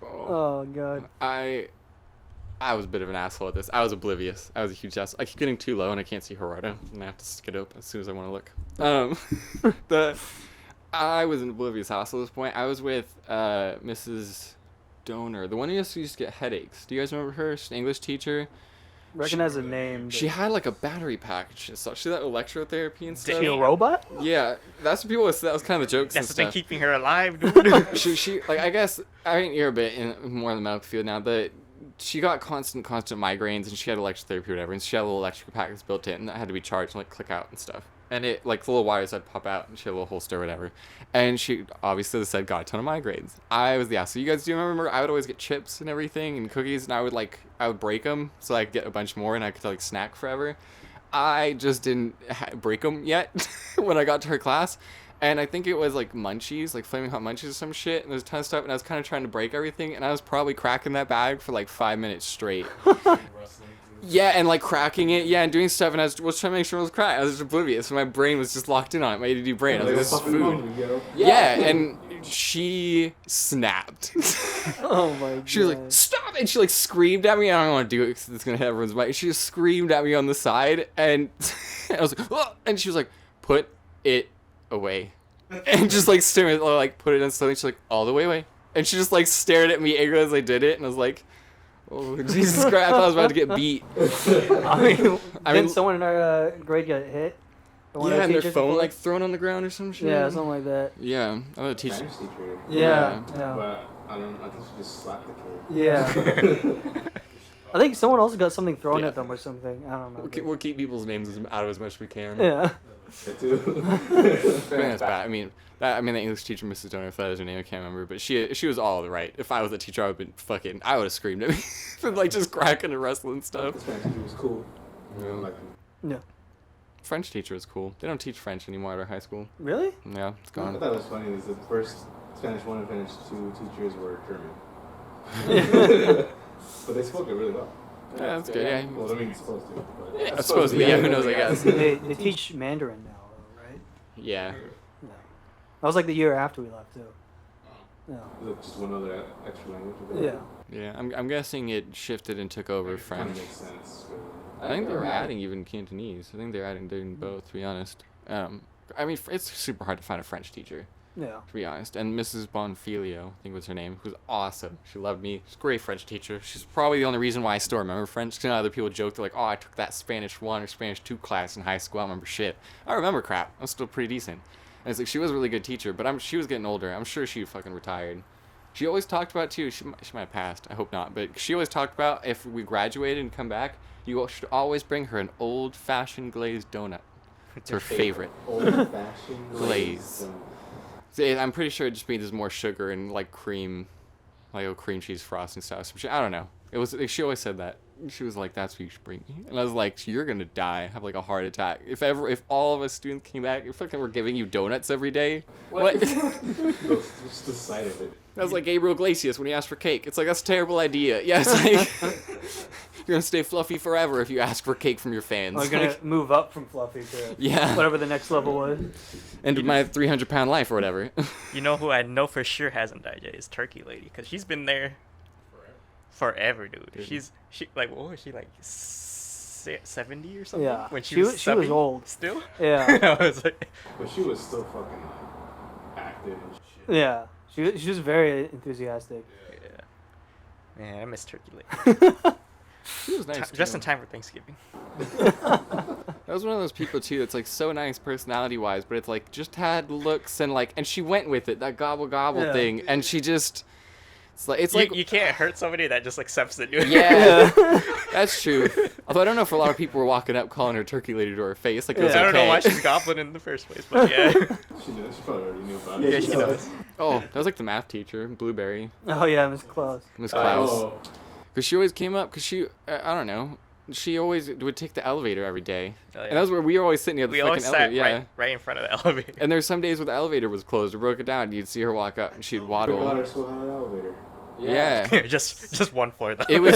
Oh god. I was a bit of an asshole at this. I was oblivious. I was a huge asshole. I keep getting too low and I can't see Gerardo, and I have to skid up as soon as I want to look. I was an oblivious asshole at this point. I was with Mrs. Donor, the one who used to get headaches. Do you guys remember her? She's an English teacher. Recognize the name. She had like a battery package and stuff. She had that electrotherapy and stuff. She a robot? Yeah, that's what people was. That was kind of the jokes. That's and been stuff. keeping her alive, dude. She like, I guess I mean you're a bit in more in the medical field now, but she got constant migraines and she had electrotherapy or whatever, and she had a little electrical package built in that had to be charged and like click out and stuff. And it like the little wires that pop out and she had a little holster or whatever. And she obviously said got a ton of migraines. I was the ass. So you guys do remember I would always get chips and everything and cookies, and I would break them so I could get a bunch more and I could like snack forever. I just didn't break them yet when I got to her class. And I think it was like munchies, like Flaming Hot Munchies or some shit. And there's a ton of stuff. And I was kind of trying to break everything. And I was probably cracking that bag for like 5 minutes straight. Yeah, and like cracking it. Yeah, and doing stuff. And I was trying to make sure it was cracked. I was just oblivious. My brain was just locked in on it. My ADD brain. I was like, this is food. Yeah, and she snapped. Oh my god. She was like, stop! And she like screamed at me. I don't want to do it because it's going to hit everyone's mic. She just screamed at me on the side. And I was like, oh! And she was like, put it away. And just like staring, like put it in slowly. She's like, all the way away. And she just like stared at me angrily as I did it. And I was like, oh, Jesus Christ. I thought I was about to get beat. I mean, someone in our grade got hit? Yeah, and their phone like thrown on the ground or some shit. Yeah, something like that. Yeah, I'm a teacher. Spanish teacher. Yeah. But I think she just slapped the kid. Yeah. I think someone else got something thrown at them or something. I don't know. We'll keep people's names out of as much as we can. Yeah. That's bad. I mean, the English teacher, Mrs. Donor, if that is her name, I can't remember. But she was all right. If I was a teacher, I would have been I would have screamed at me for like just cracking and wrestling stuff. The Spanish teacher was cool. Yeah. French teacher is cool. They don't teach French anymore at our high school. Really? Yeah, it's I gone. thought it was funny is the first Spanish 1 and Spanish 2 teachers were German. But they spoke it really well. Yeah, that's good. Yeah. Well, I mean, supposed to. But Yeah, supposedly, yeah. Who knows? I guess. They teach Mandarin now, though, right? Yeah. No. That was like the year after we left, too. Yeah. Just one other extra language. Yeah. Yeah. I'm guessing it shifted and took over French. Makes sense. I think they were adding even Cantonese. I think they're doing both, to be honest. I mean, it's super hard to find a French teacher, Yeah. to be honest. And Mrs. Bonfilio, I think was her name, who's awesome. She loved me. She's a great French teacher. She's probably the only reason why I still remember French. Because other people joke, they're like, oh, I took that Spanish 1 or Spanish 2 class in high school. I don't remember shit. I remember crap. I'm still pretty decent. And it's like, she was a really good teacher, but she was getting older. I'm sure she fucking retired. She always talked about, too, she might have passed. I hope not. But she always talked about if we graduated and come back, you should always bring her an old-fashioned glazed donut. It's her favorite. Old-fashioned Glaze. See, I'm pretty sure it just means there's more sugar and like cream, like a cream cheese frosting stuff. Some shit. I don't know. It was. She always said that. She was like, "That's what you should bring me," and I was like, "You're gonna die, have like a heart attack. If all of us students came back, if fucking we're giving you donuts every day, what?" Just the sight of it. That was like Gabriel Iglesias when he asked for cake. It's like, that's a terrible idea. Yeah, it's like, you're gonna stay fluffy forever if you ask for cake from your fans. We're going to move up from Fluffy to Yeah. whatever the next level was. Into my 300-pound life or whatever. You know who I know for sure hasn't died yet is Turkey Lady, because she's been there forever, dude. She like, what was she, like 70 or something? Yeah. When she She was was subbing old. still. Yeah. I was like, But she was still fucking active and shit. Yeah. She was very enthusiastic. yeah. Man, I miss Turkey Lady. She was nice. Just too. in time for Thanksgiving. That was one of those people too that's like so nice personality wise, but it's like just had looks and like, and she went with it, that gobble gobble Yeah. thing, and she just, It's like you can't hurt somebody that just accepts it, dude. yeah, that's true. Although I don't know if a lot of people were walking up calling her turkey lady to her face. Like it was I don't know okay. why she's goblin in the first place, but yeah. She knows. She probably already knew about it. Yeah, she knows. Oh, that was like the math teacher, Blueberry, Oh yeah, Miss Claus. Miss Klaus. Oh. Because she always came up. Because she, I don't know. She always would take the elevator every day, Oh, yeah. and that was where we were always sitting near the We fucking always sat elevator. Yeah. right in front of the elevator. And there's some days where the elevator was closed or broke it down. And you'd see her walk up, and she'd The waddle. water still had an elevator. Yeah. just one floor though. It was.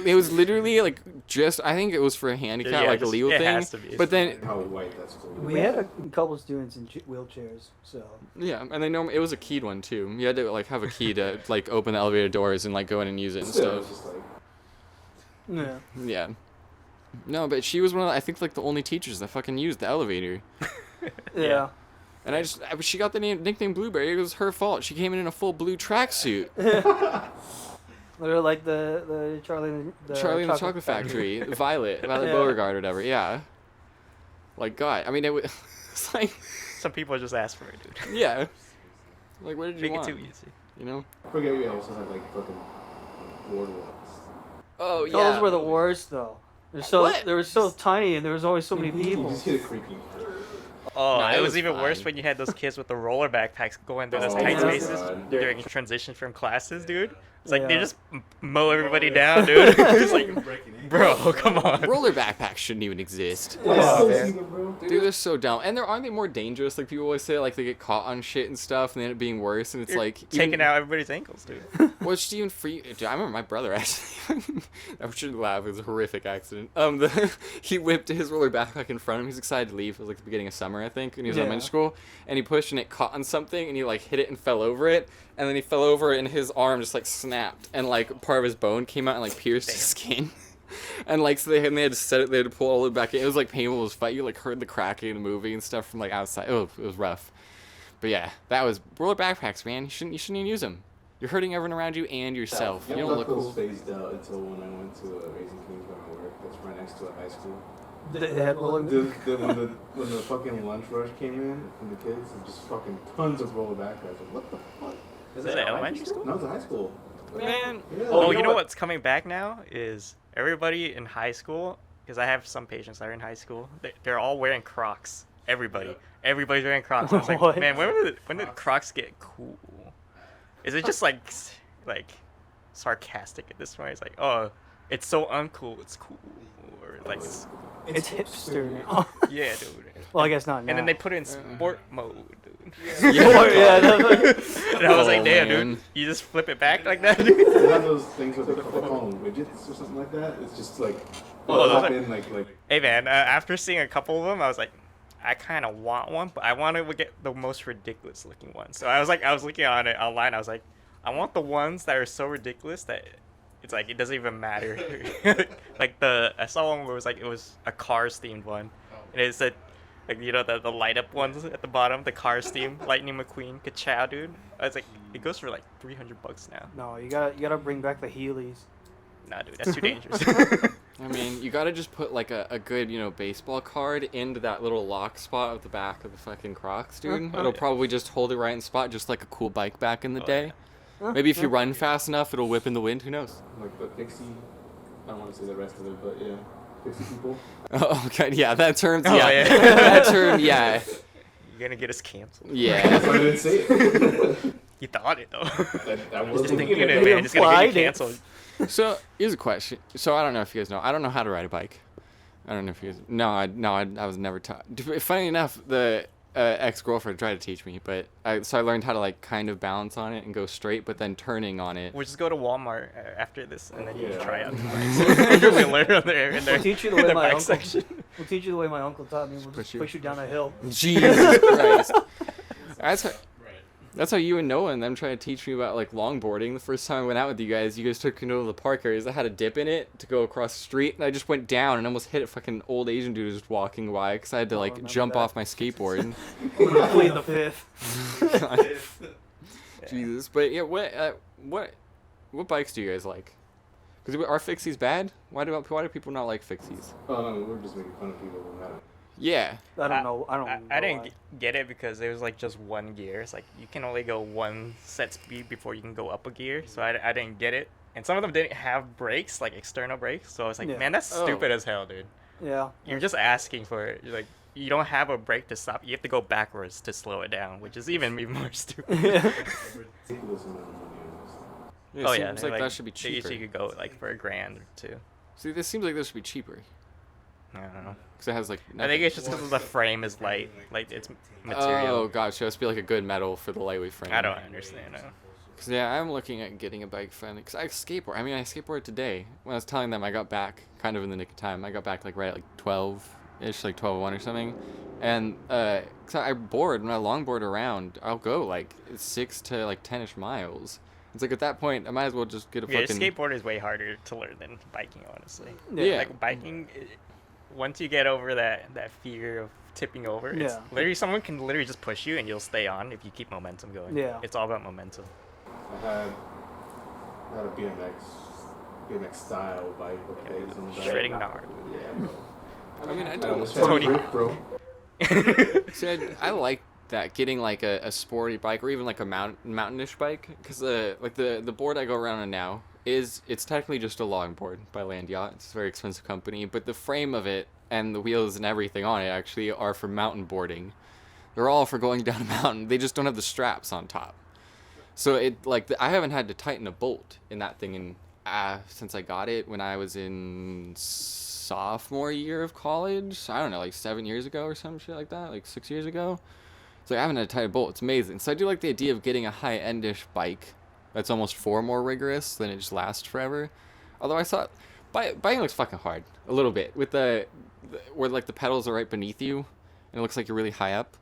It was literally like just. I think it was for a handicap, Yeah, like a just- legal it thing. has to be. But then, How white that's cool. We had a couple students in wheelchairs, so yeah, and then it was a keyed one too. You had to like have a key to like open the elevator doors and like go in and use it and Still, stuff. it's just like, yeah. Yeah. No, but she was one of the, I think like the only teachers that fucking used the elevator. Yeah. And she got the nickname Blueberry. It was her fault. She came in a full blue tracksuit. Literally like the Charlie and the Charlie and the Chocolate Factory, Violet Yeah. Beauregard or whatever. Yeah. Like God, I mean it was it's like Some people just ask for it, dude. yeah. Like what did you Make it want? too easy. You know? I forget we also had like fucking boardwalks. Oh yeah. Those were the worst though. What? They were so tiny and there was always so many You people. just hit a creepy. Oh, Nah, it it was was even worse fine. when you had those kids with the roller backpacks going through those Oh tight my spaces God. during transition from classes, dude. It's like they Yeah. just mow everybody down, dude. It's like, bro, come on. Roller backpacks shouldn't even exist. Yeah. Dude, they're so dumb. And aren't they more dangerous? Like people always say, like they get caught on shit and stuff, and they end up being worse. And it's You're like taking out everybody's ankles, dude. Well, Stephen Free. Dude, I remember my brother actually. I shouldn't laugh. It was a horrific accident. He whipped his roller backpack in front of him. He was excited to leave. It was like the beginning of summer, I think, and he was in Yeah. elementary school. And he pushed, and it caught on something, and he like hit it and fell over it. And then he fell over, and his arm just like snapped, and like part of his bone came out and like pierced his skin. And like so they had to set it. They had to pull all the way back in. It was like painful. It was fight. You like heard the cracking in the movie and stuff from like outside. Oh, it was rough. But yeah, that was roller backpacks, man. You shouldn't even use them. You're hurting everyone around you and yourself. You don't look those cool. phased out until when I went to a Raising Kings where I work. That's right next to a high school. They had roller. When the fucking lunch rush came in from the kids, and just fucking tons of roller backpacks. Like, what the fuck? Is it elementary school? No, it's a high school. Man. Yeah. Oh, you know what's coming back now is everybody in high school, because I have some patients that are in high school, they're all wearing Crocs. Everybody. Everybody's wearing Crocs. I was like, What? man, when did Crocs get cool? Is it just like sarcastic at this point? It's like, oh, it's so uncool, it's cool. Or like, It's hipster now. yeah, dude. Well, I guess not now. And then they put it in sport mode, dude. yeah, that's like- And I was Oh, like, damn, man. dude, you just flip it back like that, dude. They have those things where they call them widgets or something like that. It's just like, Oh, those pop are- in like. Hey, man, after seeing a couple of them, I was like, I kind of want one, but I want to get the most ridiculous looking one. So I was looking on it online. I was like, I want the ones that are so ridiculous that it's like it doesn't even matter. Like I saw one where it was a Cars themed one, and it said, like, you know, the light up ones at the bottom, the Cars theme, Lightning McQueen, ka-chow, dude. I was like, it goes for like $300 now. No, you gotta bring back the Heelys. Nah, dude, that's too dangerous. I mean, you gotta just put like a good, baseball card into that little lock spot of the back of the fucking Crocs, dude. It'll probably just hold it right in spot, just like a cool bike back in the Oh, day. Maybe if you run fast enough, it'll whip in the wind. Who knows? Like the Pixie. I don't want to say the rest of it, but yeah. Pixie people. Oh, okay. Yeah, that term. Oh, Yeah, yeah. that term. Yeah, You're gonna get us canceled. yeah. I didn't say it. You thought it though. that Just wasn't thinking They it, man. It's gonna get implied you it. canceled. So here's a question. So I don't know if you guys know. I don't know how to ride a bike. I don't know if you guys. No, I was never taught. Funny enough, the ex-girlfriend tried to teach me, but I learned how to like kind of balance on it and go straight, but then turning on it. We'll just go to Walmart after this, and then you can Yeah. try out the bikes. You'll learn on there in their, We'll teach you the way their my bike uncle. section. We'll teach you the way my uncle taught me. We'll Push just you. push you down a hill. Jesus Christ. That's how you and Noah and them tried to teach me about like longboarding. The first time I went out with you guys took me to the park areas that had a dip in it to go across the street, and I just went down and almost hit a fucking old Asian dude just walking by because I had to like remember jump that. off my skateboard. Plead the fifth. Jesus, but yeah, what bikes do you guys like? Because are fixies bad? Why do people not like fixies? Oh no, we're just making fun of people who have it. Yeah. I don't know. I don't. I know didn't why. get it because there was like just one gear. It's like you can only go one set speed before you can go up a gear. So I didn't get it. And some of them didn't have brakes, like external brakes. So I was like, Yeah. man, that's Oh. stupid as hell, dude. Yeah. You're just asking for it. You're like, you don't have a brake to stop. You have to go backwards to slow it down, which is even more stupid. Yeah. Ridiculous amount of money on this. It Oh seems yeah, like that should be they cheaper. usually could go like for $1,000 or $2,000. See, this seems like this should be cheaper I don't know. because it has like. I think it's just because the frame is light, like it's material. Oh gosh, so it must be like a good metal for the lightweight frame. I don't understand. Cause yeah, I'm looking at getting a bike finally. Cause I skateboard. I mean, I skateboarded today. When I was telling them, I got back kind of in the nick of time. I got back like right at like 12-ish, like 12:01 or something. And cause I board when I longboard around, I'll go like 6 to like 10-ish miles. It's like at that point, I might as well just get a Yeah, fucking. skateboard is way harder to learn than biking, honestly. Yeah. Like biking, once you get over that fear of tipping over, it's Yeah. literally someone can literally just push you and you'll stay on if you keep momentum going. Yeah. It's all about momentum. I had a BMX style bike. Okay, Shredding gnarly. Yeah, bro. I mean, I I do. almost Tony- had a brick, bro. See, I like that, getting like a sporty bike or even like a mountainish bike, because like the board I go around on now it's technically just a longboard by Land Yacht. It's a very expensive company, but the frame of it and the wheels and everything on it actually are for mountain boarding. They're all for going down a mountain. They just don't have the straps on top. So it like I haven't had to tighten a bolt in that thing in since I got it when I was in sophomore year of college. I don't know, like 7 years ago or some shit like that, like 6 years ago. So I haven't had to tighten a bolt. It's amazing. So I do like the idea of getting a high-endish bike that's almost far more rigorous than it just lasts forever. Although I saw biking looks fucking hard a little bit with the where like the pedals are right beneath you and it looks like you're really high up.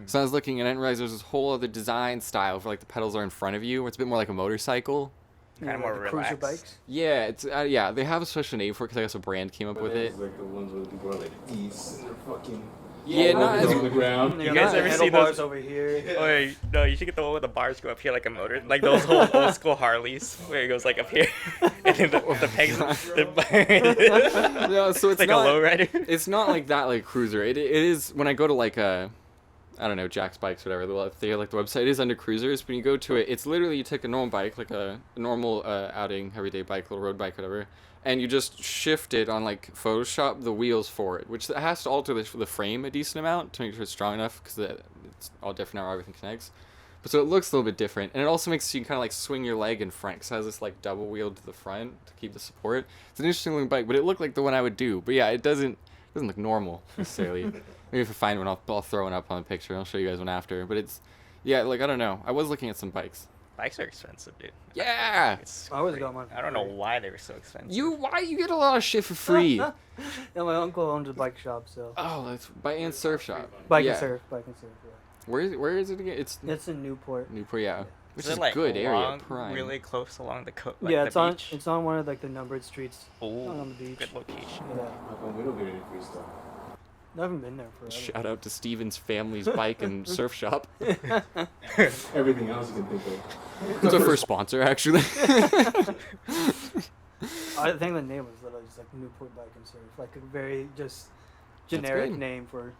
So I was looking and I didn't realize there's this whole other design style for like the pedals are in front of you, where it's a bit more like a motorcycle. Kinda more the cruiser relaxed. bikes. Yeah, it's yeah, they have a special name for it because I guess a brand came up But with there's, it. like the ones where the people are like east and they're fucking. Yeah, not on as the ground. You guys ever see handlebars those- over here? Oh, yeah, no, you should get the one with the bars go up here like a motor, like those whole old school Harleys where it goes like up here, and then the pegs. No, so it's like not, a lowrider. It's not like that like cruiser. It is when I go to like I don't know, Jack's Bikes or whatever. They like the website it is under cruisers. When you go to it, it's literally you take a normal bike, like a normal outing, everyday bike, little road bike, whatever, and you just shift it on like Photoshop the wheels for it, which has to alter the frame a decent amount to make sure it's strong enough because it's all different how everything connects. But so it looks a little bit different, and it also makes you kind of like swing your leg in front because it has this like double wheel to the front to keep the support. It's an interesting looking bike, but it looked like the one I would do. But yeah, it doesn't look normal necessarily. Maybe if I find one, I'll throw one up on the picture. I'll show you guys one after. But it's, yeah, like I don't know. I was looking at some bikes. Bikes are expensive, dude. Yeah. It's I always crazy. got mine for I don't know free. why they were so expensive. Why you get a lot of shit for free? Yeah, my uncle owns a bike shop, so Oh, that's bike and surf shop. bike yeah. and surf. Yeah. Where is it again? It's It's in Newport. Newport, yeah. Which Is is it, like, good area, along- prime. really close along the coast. Yeah, the it's on beach? it's on one of like the numbered streets Ooh, on the beach. good location. Yeah, How come we don't get any free stuff? I haven't been there forever. Shout out to Steven's family's bike and surf shop. Everything else you can think of. It's our first sponsor, actually. I think the name was literally just like Newport Bike and Surf, like a very just generic good. name for,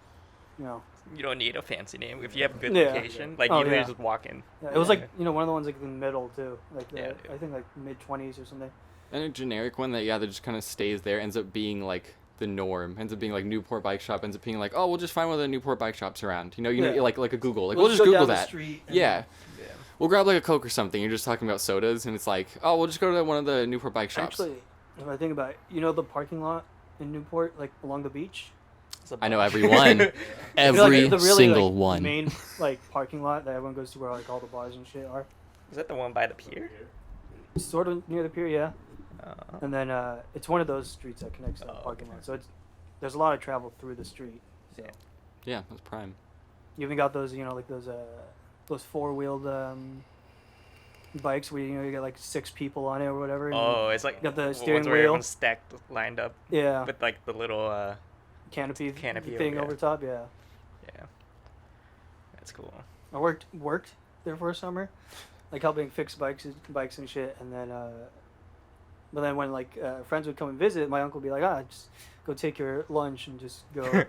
you know. You don't need a fancy name if you have a good Yeah. location. Like Oh, you literally yeah. just walk in. Yeah, it was like one of the ones like in the middle too, like Yeah. I think like mid-20s or something. And a generic one that just kind of stays there ends up being like the norm. Ends up being like Newport Bike Shop. Ends up being like, oh, we'll just find one of the Newport bike shops around. You know, Yeah. like a Google. Like We'll we'll just go Google down the that. street and- Yeah. Yeah. We'll grab like a Coke or something. You're just talking about sodas, and it's like, oh, we'll just go to one of the Newport bike shops. Actually, if I think about it, you know the parking lot in Newport, like along the beach. It's a I know bunch. every one. You know, Every like, the really, single like, one. Main like parking lot that everyone goes to where like all the bars and shit are. Is that the one by the pier? Sort of near the pier, yeah. Uh, And then it's one of those streets that connects to the Oh, parking okay. lot. So there's a lot of travel through the street. So Yeah. Yeah, that's prime. you even got those, like those four-wheeled bikes where you get like 6 people on it or whatever. and oh, it's like you got the ones steering where wheel. everyone's stacked, lined up Yeah, with like the little canopy canopy thing over- over top. Yeah, yeah. That's cool. I worked there for a summer, like helping fix bikes and shit. And then, but then when like friends would come and visit, my uncle would be like, just go take your lunch and just go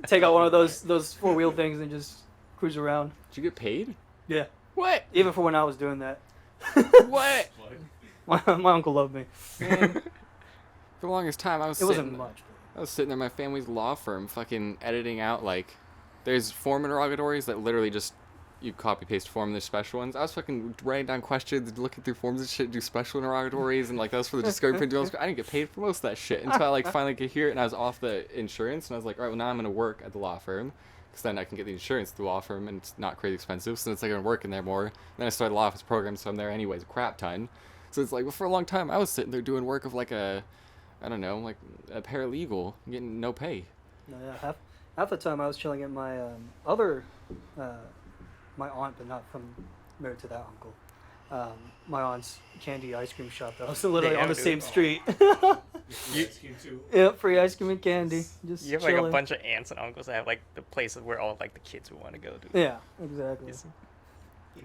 take out one of those 4-wheel things and just cruise around. Did you get paid? Yeah. What? Even for when I was doing that. What? My uncle loved me. Man, for the longest time, It wasn't much. I was sitting there, my family's law firm, fucking editing out, like, there's form interrogatories that literally just, you copy paste form, there's special ones. I was fucking writing down questions, looking through forms and shit, do special interrogatories, and like, that was for the discovery print deals. I didn't get paid for most of that shit until I like finally could hear it, and I was off the insurance, and I was like, all right, well, now I'm gonna work at the law firm, because then I can get the insurance through the law firm, and it's not crazy expensive, so it's like I'm working there more. Then I started the law office program, so I'm there anyways, a crap ton. So it's like, well, for a long time, I was sitting there doing work of like a, I don't know, like a paralegal, getting no pay. No, yeah, half the time I was chilling at my other, my aunt, but not from married to that uncle. My aunt's candy ice cream shop that was literally on the same street. Yeah, free ice cream and candy. Just You have chilling. like a bunch of aunts and uncles that have like the places where all like the kids would want to go to. Yeah, exactly. Yes.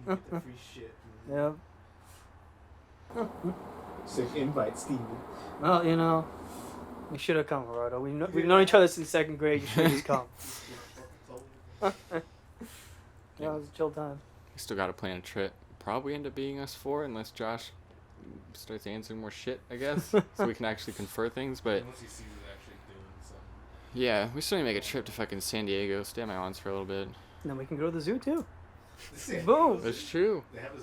Get the free shit. Yeah. Sick invite, Steven. Well, you know, you should have come, Gerardo. We've known each other since 2nd grade. You should have just come. Yeah, it was a chill time. We still gotta plan a trip. Probably end up being us four, unless Josh starts answering more shit, I guess. So we can actually confer things, but... Unless he sees it actually doing something. Yeah, we still need to make a trip to fucking San Diego, stay at my aunt's for a little bit. And then we can go to the zoo, too. Boom. Boom. That's true. They have that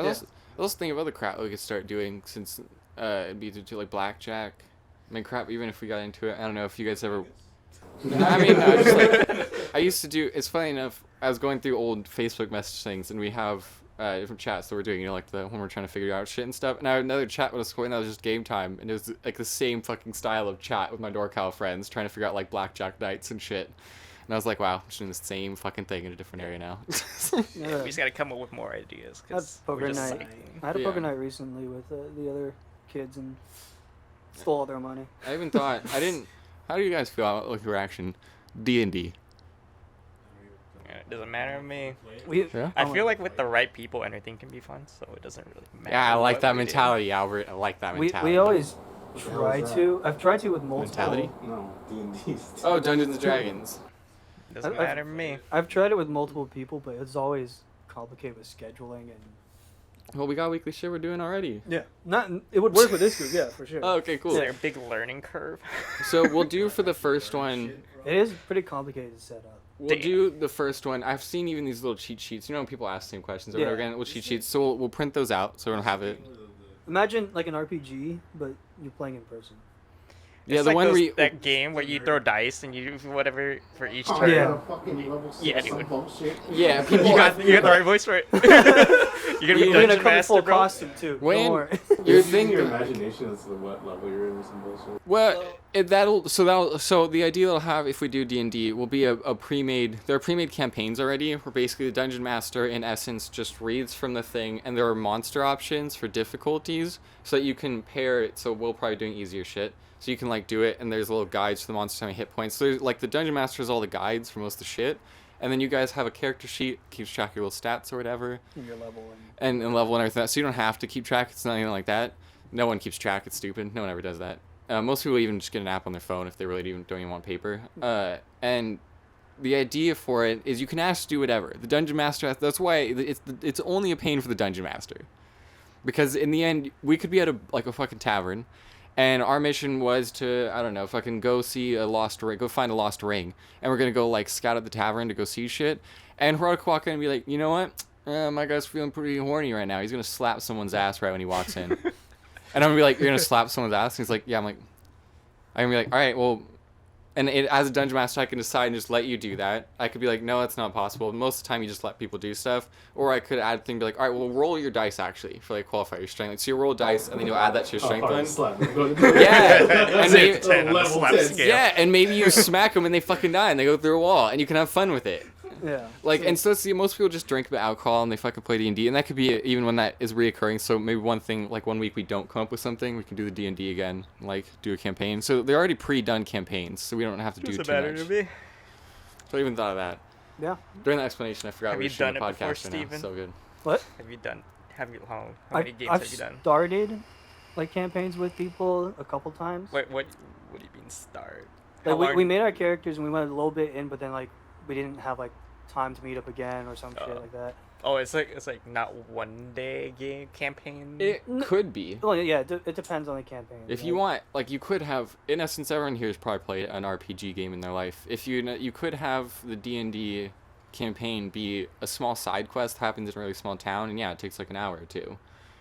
was a I also think of other crap we could start doing, since it'd be to do like blackjack. I mean, crap, even if we got into it, I don't know if you guys ever... I mean, no, just like, I used to do, it's funny enough, I was going through old Facebook message things, and we have different chats that we're doing, you know, like the when we're trying to figure out shit and stuff, and I had another chat with us going, that was just game time, and it was like the same fucking style of chat with my NorCal friends, trying to figure out like blackjack nights and shit. And I was like, wow, I'm just doing the same fucking thing in a different area now. Yeah. We just gotta come up with more ideas. I had 'Cause poker we're just night. sucking. I had a Yeah. poker night recently with the other kids and stole all their money. I even thought, how do you guys feel about like reaction? D&D. Yeah, it doesn't matter to me. Yeah? I feel like with the right people, anything can be fun, so it doesn't really matter. Yeah, I like what that we do. mentality, Albert. I like that mentality. We always What the hell try is that? to. I've tried to with multiple. Mentality? No, D&D. Oh, Dungeons and Dragons. Doesn't I've- matter to me. I've tried it with multiple people, but it's always complicated with scheduling and. Well, we got weekly shit we're doing already. Yeah. Not. It would work with this group, yeah, for sure. Oh, okay, cool. Is there a big learning curve? So we'll do for the first one. It is pretty complicated to set up. We'll do the first one. I've seen even these little cheat sheets. You know when people ask the same questions over and over Yeah. again? Little cheat sheets. So we'll print those out so we don't have it. Imagine like an RPG, but you're playing in person. Yeah, It's the like one those- where you, that game where you throw dice and you do whatever for each Oh, turn. Yeah. Fucking level Yeah, 6 dude. bullshit. yeah, people. You got the right voice for it. You're gonna be You're gonna dungeon come in master, full bro. costume too. When- Don't worry. Your Using thing. your imagination as to what level you're in or some bullshit. Well, so the idea that'll have if we do D&D will be a pre-made. There are pre-made campaigns already where basically the dungeon master in essence just reads from the thing, and there are monster options for difficulties so that you can pair it. So we'll probably doing easier shit. So you can like do it, and there's little guides for the monsters and hit points. So there's, like the dungeon master has all the guides for most of the shit, and then you guys have a character sheet keeps track of your little stats or whatever, Your level and and level and everything. So you don't have to keep track. It's not anything like that. No one keeps track. It's stupid. No one ever does that. Most people even just get an app on their phone if they really don't even want paper. And the idea for it is you can ask to do whatever. The dungeon master. That's why it's only a pain for the dungeon master, because in the end we could be at a fucking tavern, and our mission was to, I don't know, fucking go see a lost ring, go find a lost ring, and we're gonna go like scout at the tavern to go see shit, and Gerardo could walk in and be like, you know what? My guy's feeling pretty horny right now. He's gonna slap someone's ass right when he walks in. And I'm gonna be like, you're gonna slap someone's ass? And he's like, yeah. I'm gonna be like, all right, well, and as a dungeon master, I can decide and just let you do that. I could be like, no, that's not possible. Most of the time, you just let people do stuff. Or I could add a thing, be like, all right, well, roll your dice actually for like qualify your strength. Like, so you roll dice, and then you'll add that to your strength one. Yeah, and maybe, 10 on the Level slap 10. scale. yeah, and maybe you smack them and they fucking die and they go through a wall, and you can have fun with it. yeah. Like, and so see, most people just drink alcohol and they fucking play D&D, and that could be even when that is reoccurring. So maybe one thing, like 1 week we don't come up with something, we can do the D&D again, like do a campaign. So they're already pre-done campaigns, so we don't have to do Doesn't too matter much. to me. So I even thought of that Yeah. during the explanation. I forgot Have we you were shooting done a it before, podcast right now. Steven? So good. What? How many games I've have you done? started like campaigns with people a couple times. What do you mean start? How Like long? we made our characters and we went a little bit in, but then like we didn't have like time to meet up again or some shit like that. Oh, it's like not 1 day game campaign. It could be. Well, yeah, it depends on the campaign. If you want, like, you could have, in essence, everyone here has probably played an RPG game in their life. If you could have the D&D campaign be a small side quest happens in a really small town, and yeah, it takes like an hour or two,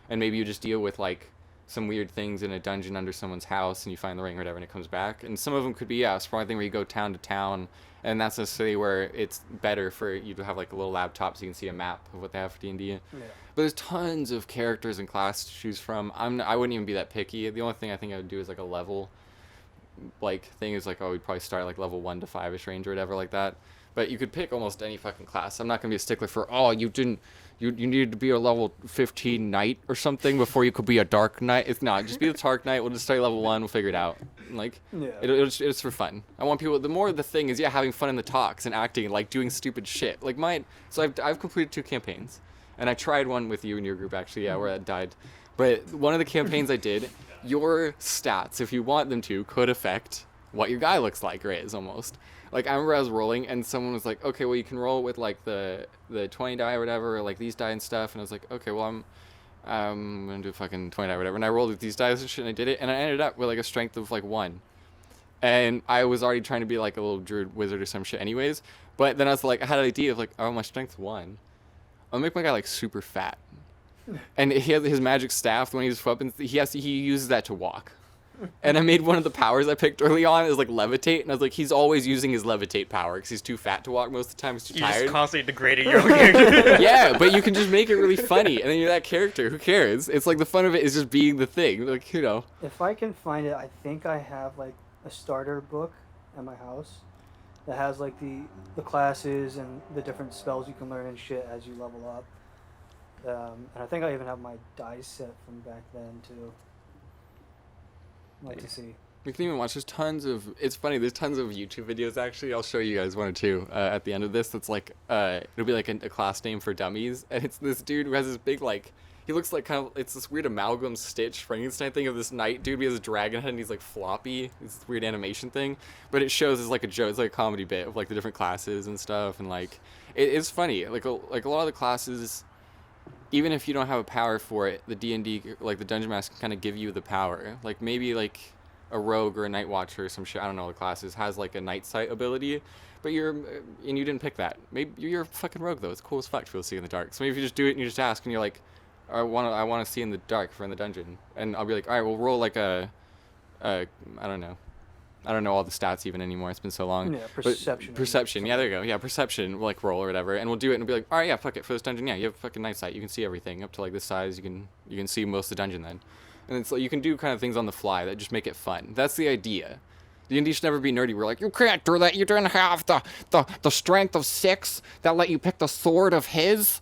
and maybe you just deal with like some weird things in a dungeon under someone's house, and you find the ring or whatever, and it comes back. And some of them could be a small thing where you go town to town, and that's necessarily where it's better for you to have like a little laptop so you can see a map of what they have for D&D. Yeah. But there's tons of characters and classes to choose from. I wouldn't even be that picky. The only thing I think I would do is like a level, like thing is like, oh, we'd probably start like level 1 to 5ish range or whatever like that. But you could pick almost any fucking class. I'm not gonna be a stickler for, oh, you needed to be a level 15 knight or something before you could be a dark knight. It's not. Just be the dark knight. We'll just start level 1. We'll figure it out. Like, Yeah. it's for fun. I want people. The more the thing is, yeah, having fun in the talks and acting, like doing stupid shit. Like mine. So I've completed 2 campaigns, and I tried one with you in your group actually. Yeah, where I died. But one of the campaigns I did, your stats, if you want them to, could affect what your guy looks like or is almost. Like, I remember I was rolling, and someone was like, okay, well, you can roll with, like, the 20 die or whatever, or, like, these die and stuff. And I was like, okay, well, I'm going to do fucking 20 die or whatever. And I rolled with these dice and shit, and I did it. And I ended up with, like, a strength of, like, 1. And I was already trying to be, like, a little druid wizard or some shit anyways. But then I was like, I had an idea of, like, oh, my strength's 1. I'll make my guy, like, super fat. And he has his magic staff, when he's weapons, he uses that to walk. And I made one of the powers I picked early on is like levitate, and I was like, he's always using his levitate power because he's too fat to walk most of the time. He's too You're tired. just constantly degrading your own character. Yeah, but you can just make it really funny, and then you're that character. Who cares? It's like the fun of it is just being the thing. Like, you know. If I can find it, I think I have like a starter book at my house that has like the classes and the different spells you can learn and shit as you level up. And I think I even have my dice set from back then too. I'd like to see. You can even watch. There's tons of. It's funny. There's tons of YouTube videos. Actually, I'll show you guys one or two at the end of this. That's like it'll be like a class name for dummies, and it's this dude who has this big like. He looks like kind of. It's this weird amalgam Stitch Frankenstein thing of this knight dude. He has a dragon head and he's like floppy. It's this weird animation thing, but it shows as like a joke. It's like a comedy bit of like the different classes and stuff, and like it's funny. Like a lot of the classes. Even if you don't have a power for it, the D&D, like the Dungeon Master, can kind of give you the power. Like maybe like a rogue or a night watcher or some shit, I don't know the classes, has like a night sight ability, but and you didn't pick that. Maybe you're a fucking rogue though. It's cool as fuck to be able to see in the dark. So maybe if you just do it and you just ask and you're like, I want to see in the dark for in the dungeon, and I'll be like, all right, we'll roll like I don't know. I don't know all the stats even anymore. It's been so long. Yeah, But perception. perception. Yeah, there you go. Yeah, perception. We'll like roll or whatever, and we'll do it, and we'll be like, all right, yeah, fuck it for this dungeon. Yeah, you have fucking night sight. You can see everything up to like this size. You can see most of the dungeon then, and it's like you can do kind of things on the fly that just make it fun. That's the idea. D&D should never be nerdy. We're like, you can't do that. You didn't have the strength of 6 that let you pick the sword of his.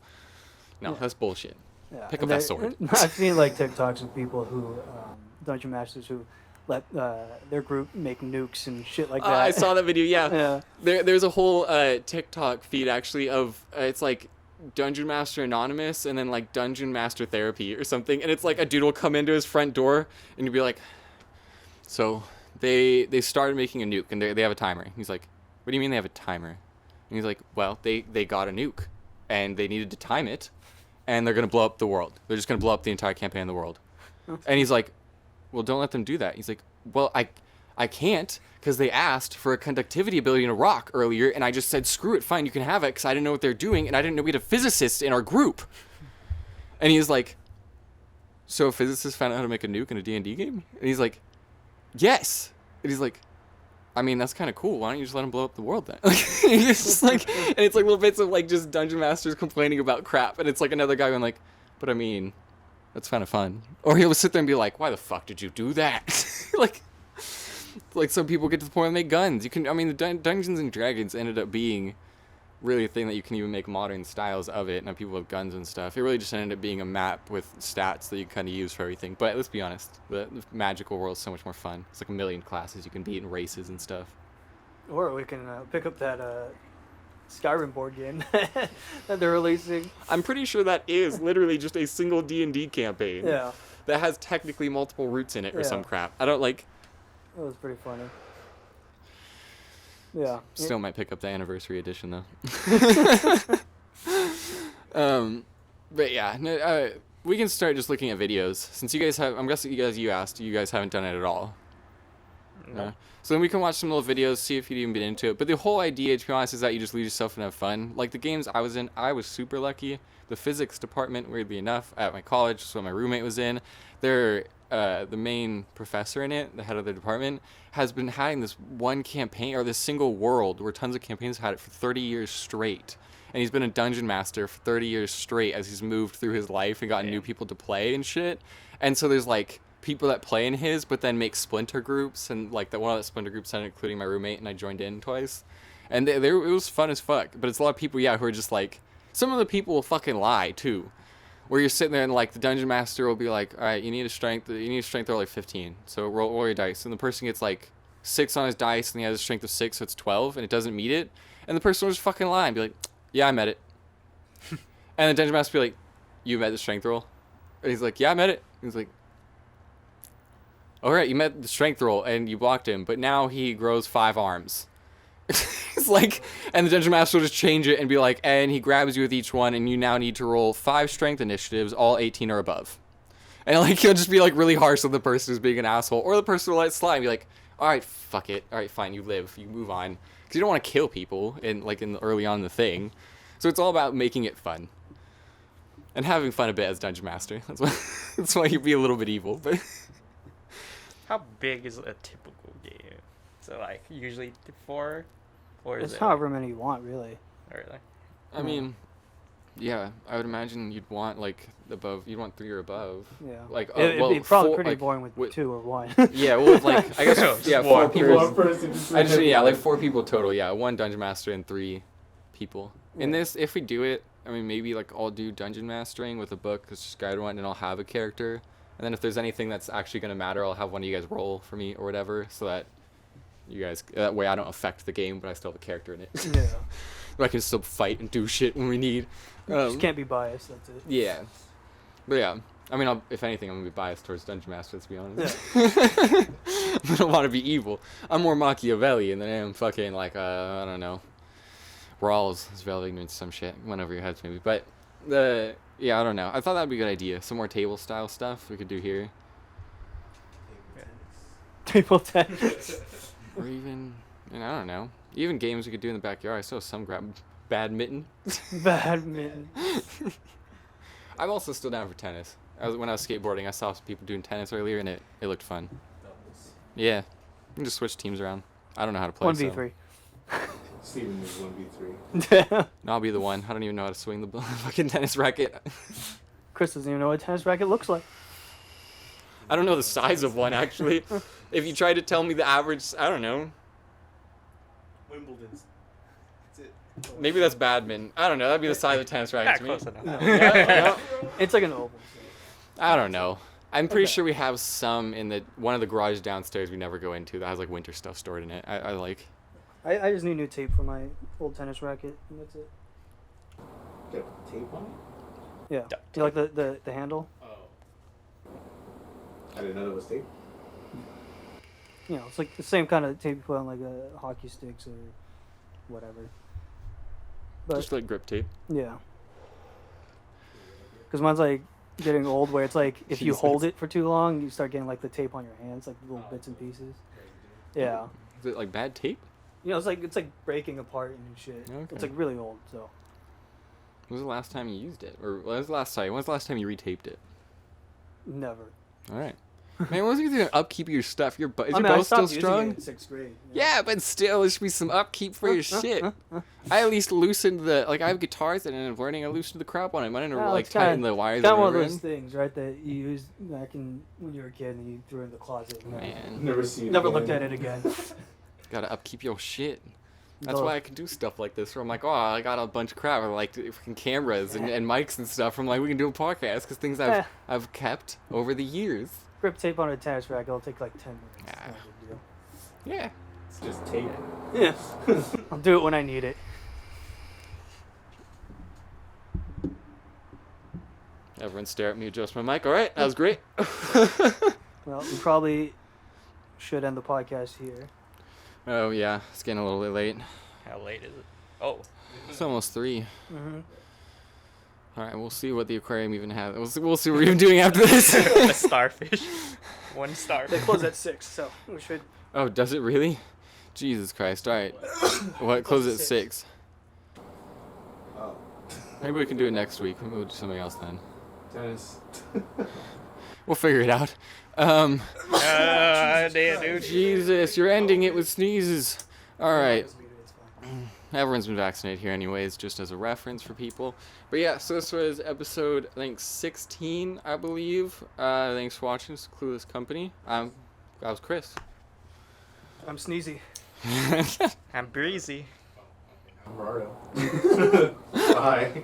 No, that's bullshit. Yeah, Pick and up that sword. I've seen like TikToks of people who dungeon masters who let their group make nukes and shit like that. I saw that video. Yeah. Yeah. There's a whole TikTok feed actually of it's like Dungeon Master Anonymous and then like Dungeon Master Therapy or something, and it's like a dude will come into his front door and you'll be like, so they started making a nuke and they have a timer. He's like, what do you mean they have a timer? And he's like, well, they got a nuke and they needed to time it, and they're gonna blow up the world. They're just gonna blow up the entire campaign in the world. And he's like, well, don't let them do that. He's like, well, I can't because they asked for a conductivity ability in a rock earlier, and I just said, screw it, fine, you can have it, because I didn't know what they're doing, and I didn't know we had a physicist in our group. And he's like, so a physicist found out how to make a nuke in a D&D game? And he's like, yes. And he's like, I mean, that's kind of cool. Why don't you just let him blow up the world then? It's just like, and it's like little bits of like just dungeon masters complaining about crap, and it's like another guy going like, but I mean, that's kind of fun. Or he'll sit there and be like, why the fuck did you do that? like some people get to the point where they make guns. You can, I mean, the Dungeons and Dragons ended up being really a thing that you can even make modern styles of it, and people with guns and stuff. It really just ended up being a map with stats that you kind of use for everything. But let's be honest, the magical world is so much more fun. It's like a million classes you can beat in races and stuff. Or we can pick up that Skyrim board game that they're releasing. I'm pretty sure that is literally just a single D&D campaign. Yeah. That has technically multiple routes in it or Yeah. some crap. I don't like... It was pretty funny. Yeah. Still might pick up the anniversary edition though. But yeah, no, we can start just looking at videos since you guys have. I'm guessing you guys haven't done it at all. No. So then we can watch some little videos, see if you'd even get into it. But the whole idea, to be honest, is that you just leave yourself and have fun. Like the games I was in, I was super lucky. The physics department, weirdly enough, at my college, so my roommate was in, the main professor in it, the head of the department, has been having this one campaign, or this single world, where tons of campaigns had it for 30 years straight. And he's been a dungeon master for 30 years straight as he's moved through his life and gotten new people to play and shit. And so there's like people that play in his, but then make splinter groups, and like one of the splinter groups had including my roommate, and I joined in twice, and it was fun as fuck. But it's a lot of people, who are just like, some of the people will fucking lie too, where you're sitting there and like the dungeon master will be like, all right, you need a strength roll like 15, so roll your dice, and the person gets like 6 on his dice and he has a strength of 6, so it's 12, and it doesn't meet it, and the person will just fucking lie and be like, yeah, I met it. And the dungeon master will be like, you met the strength roll? And he's like, yeah, I met it. He's like, all right, you met the strength roll and you blocked him, but now he grows 5 arms. It's like, and the dungeon master will just change it and be like, and he grabs you with each one, and you now need to roll 5 strength initiatives, all 18 or above. And like, he'll just be like really harsh on the person who's being an asshole, or the person will let it slide and be like, all right, fuck it, all right, fine, you live, you move on, because you don't want to kill people early on in the thing. So it's all about making it fun and having fun a bit as dungeon master. That's why you'd be a little bit evil, but. How big is a typical game? So like usually 4, or is It's it however many you want, really. really? I mean, yeah, I would imagine you'd want you'd want 3 or above. Yeah. Like, It'd be probably 4, pretty like, boring with with- 2 or 1. Yeah, well, with like, I guess, yeah, 4 people. One person just I just, yeah, like 4 people total, yeah, 1 dungeon master and 3 people. In Yeah. this, if we do it, I mean, maybe like I'll do dungeon mastering with a book, it's just guide one, and I'll have a character. And then if there's anything that's actually going to matter, I'll have one of you guys roll for me or whatever, so that that way I don't affect the game, but I still have a character in it. Yeah. I can still fight and do shit when we need. Just can't be biased, that's it. Yeah. But yeah, I mean, if anything, I'm going to be biased towards Dungeon Master, let's be honest. Yeah. I don't want to be evil. I'm more Machiavellian than I am fucking, like, I don't know. Rawls is veil of ignorance, some shit. Went over your heads, maybe. But, yeah, I don't know. I thought that would be a good idea. Some more table-style stuff we could do here. Table tennis. Or even, I don't know. Even games we could do in the backyard. I saw some badminton. Badminton. I'm also still down for tennis. When I was skateboarding, I saw some people doing tennis earlier, and it looked fun. Yeah. You can just switch teams around. I don't know how to play. 1v3. Steven is 1v3. No, I'll be the one. I don't even know how to swing the fucking tennis racket. Chris doesn't even know what a tennis racket looks like. I don't know the size of one, actually. If you tried to tell me the average, I don't know. Wimbledon's. That's it. Maybe that's badminton. I don't know. That'd be the size of a tennis racket Not to me. close enough. No. Yeah, It's like an oval. I don't know. I'm pretty Okay. sure we have some in one of the garages downstairs we never go into that has like winter stuff stored in it. I like. I just need new tape for my old tennis racket, and that's it. Got tape on it? Yeah. Duct You like the handle? Oh. I didn't know that was tape. You know, it's like the same kind of tape you put on like hockey sticks or whatever. But Just like grip tape. yeah. Because mine's like getting old where it's like if you hold it for too long, you start getting like the tape on your hands, like little bits and pieces. Yeah. Is it like bad tape? You know, it's like breaking apart and shit. Okay. It's like really old, so When was the last time you used it? Or when was the last time you retaped it? never. All right. Man, what was you doing to upkeep your stuff? Is your I bow still stopped using it strong? in 6th grade. Yeah, but still, there should be some upkeep for your shit. I at least loosened I have guitars that I ended up learning. I loosened the crap on it. I didn't Well, like it's kinda- tighten the wires. It's kind of or one of whatever those in. things, right, that you used back in when you were a kid and you threw in the closet. And Man, Never seen it. never again. looked at it again. gotta upkeep your shit. That's No. why I can do stuff like this. Where I'm like, oh, I got a bunch of crap, or like freaking cameras and mics and stuff. I'm like, we can do a podcast because things Yeah. I've kept over the years. Grip tape on a tennis racket will take like 10 minutes. It's Ah. not a big deal. Yeah. It's just tape. Yeah. I'll do it when I need it. Everyone stare at me, adjust my mic. All right, that was great. Well, we probably should end the podcast here. Oh yeah, it's getting a little bit late. How late is it? Oh, It's almost 3. Mm-hmm. All right, we'll see what the aquarium even has. We'll see what we're even doing after this. a starfish. One They starfish. close at 6, so we should. Oh, does it really? Jesus Christ! All right, what? Close at 6. Oh. Maybe we can do it next week. Maybe we'll do something else then. Tennis. We'll figure it out. Damn, dude. Jesus, you're ending it with sneezes. All right. It's fine. Everyone's been vaccinated here anyways, just as a reference for people. But yeah, so this was episode, I think, 16, I believe. Thanks for watching. It's Clueless Company. That was Chris. I'm sneezy. I'm breezy. Alvaro. Bye.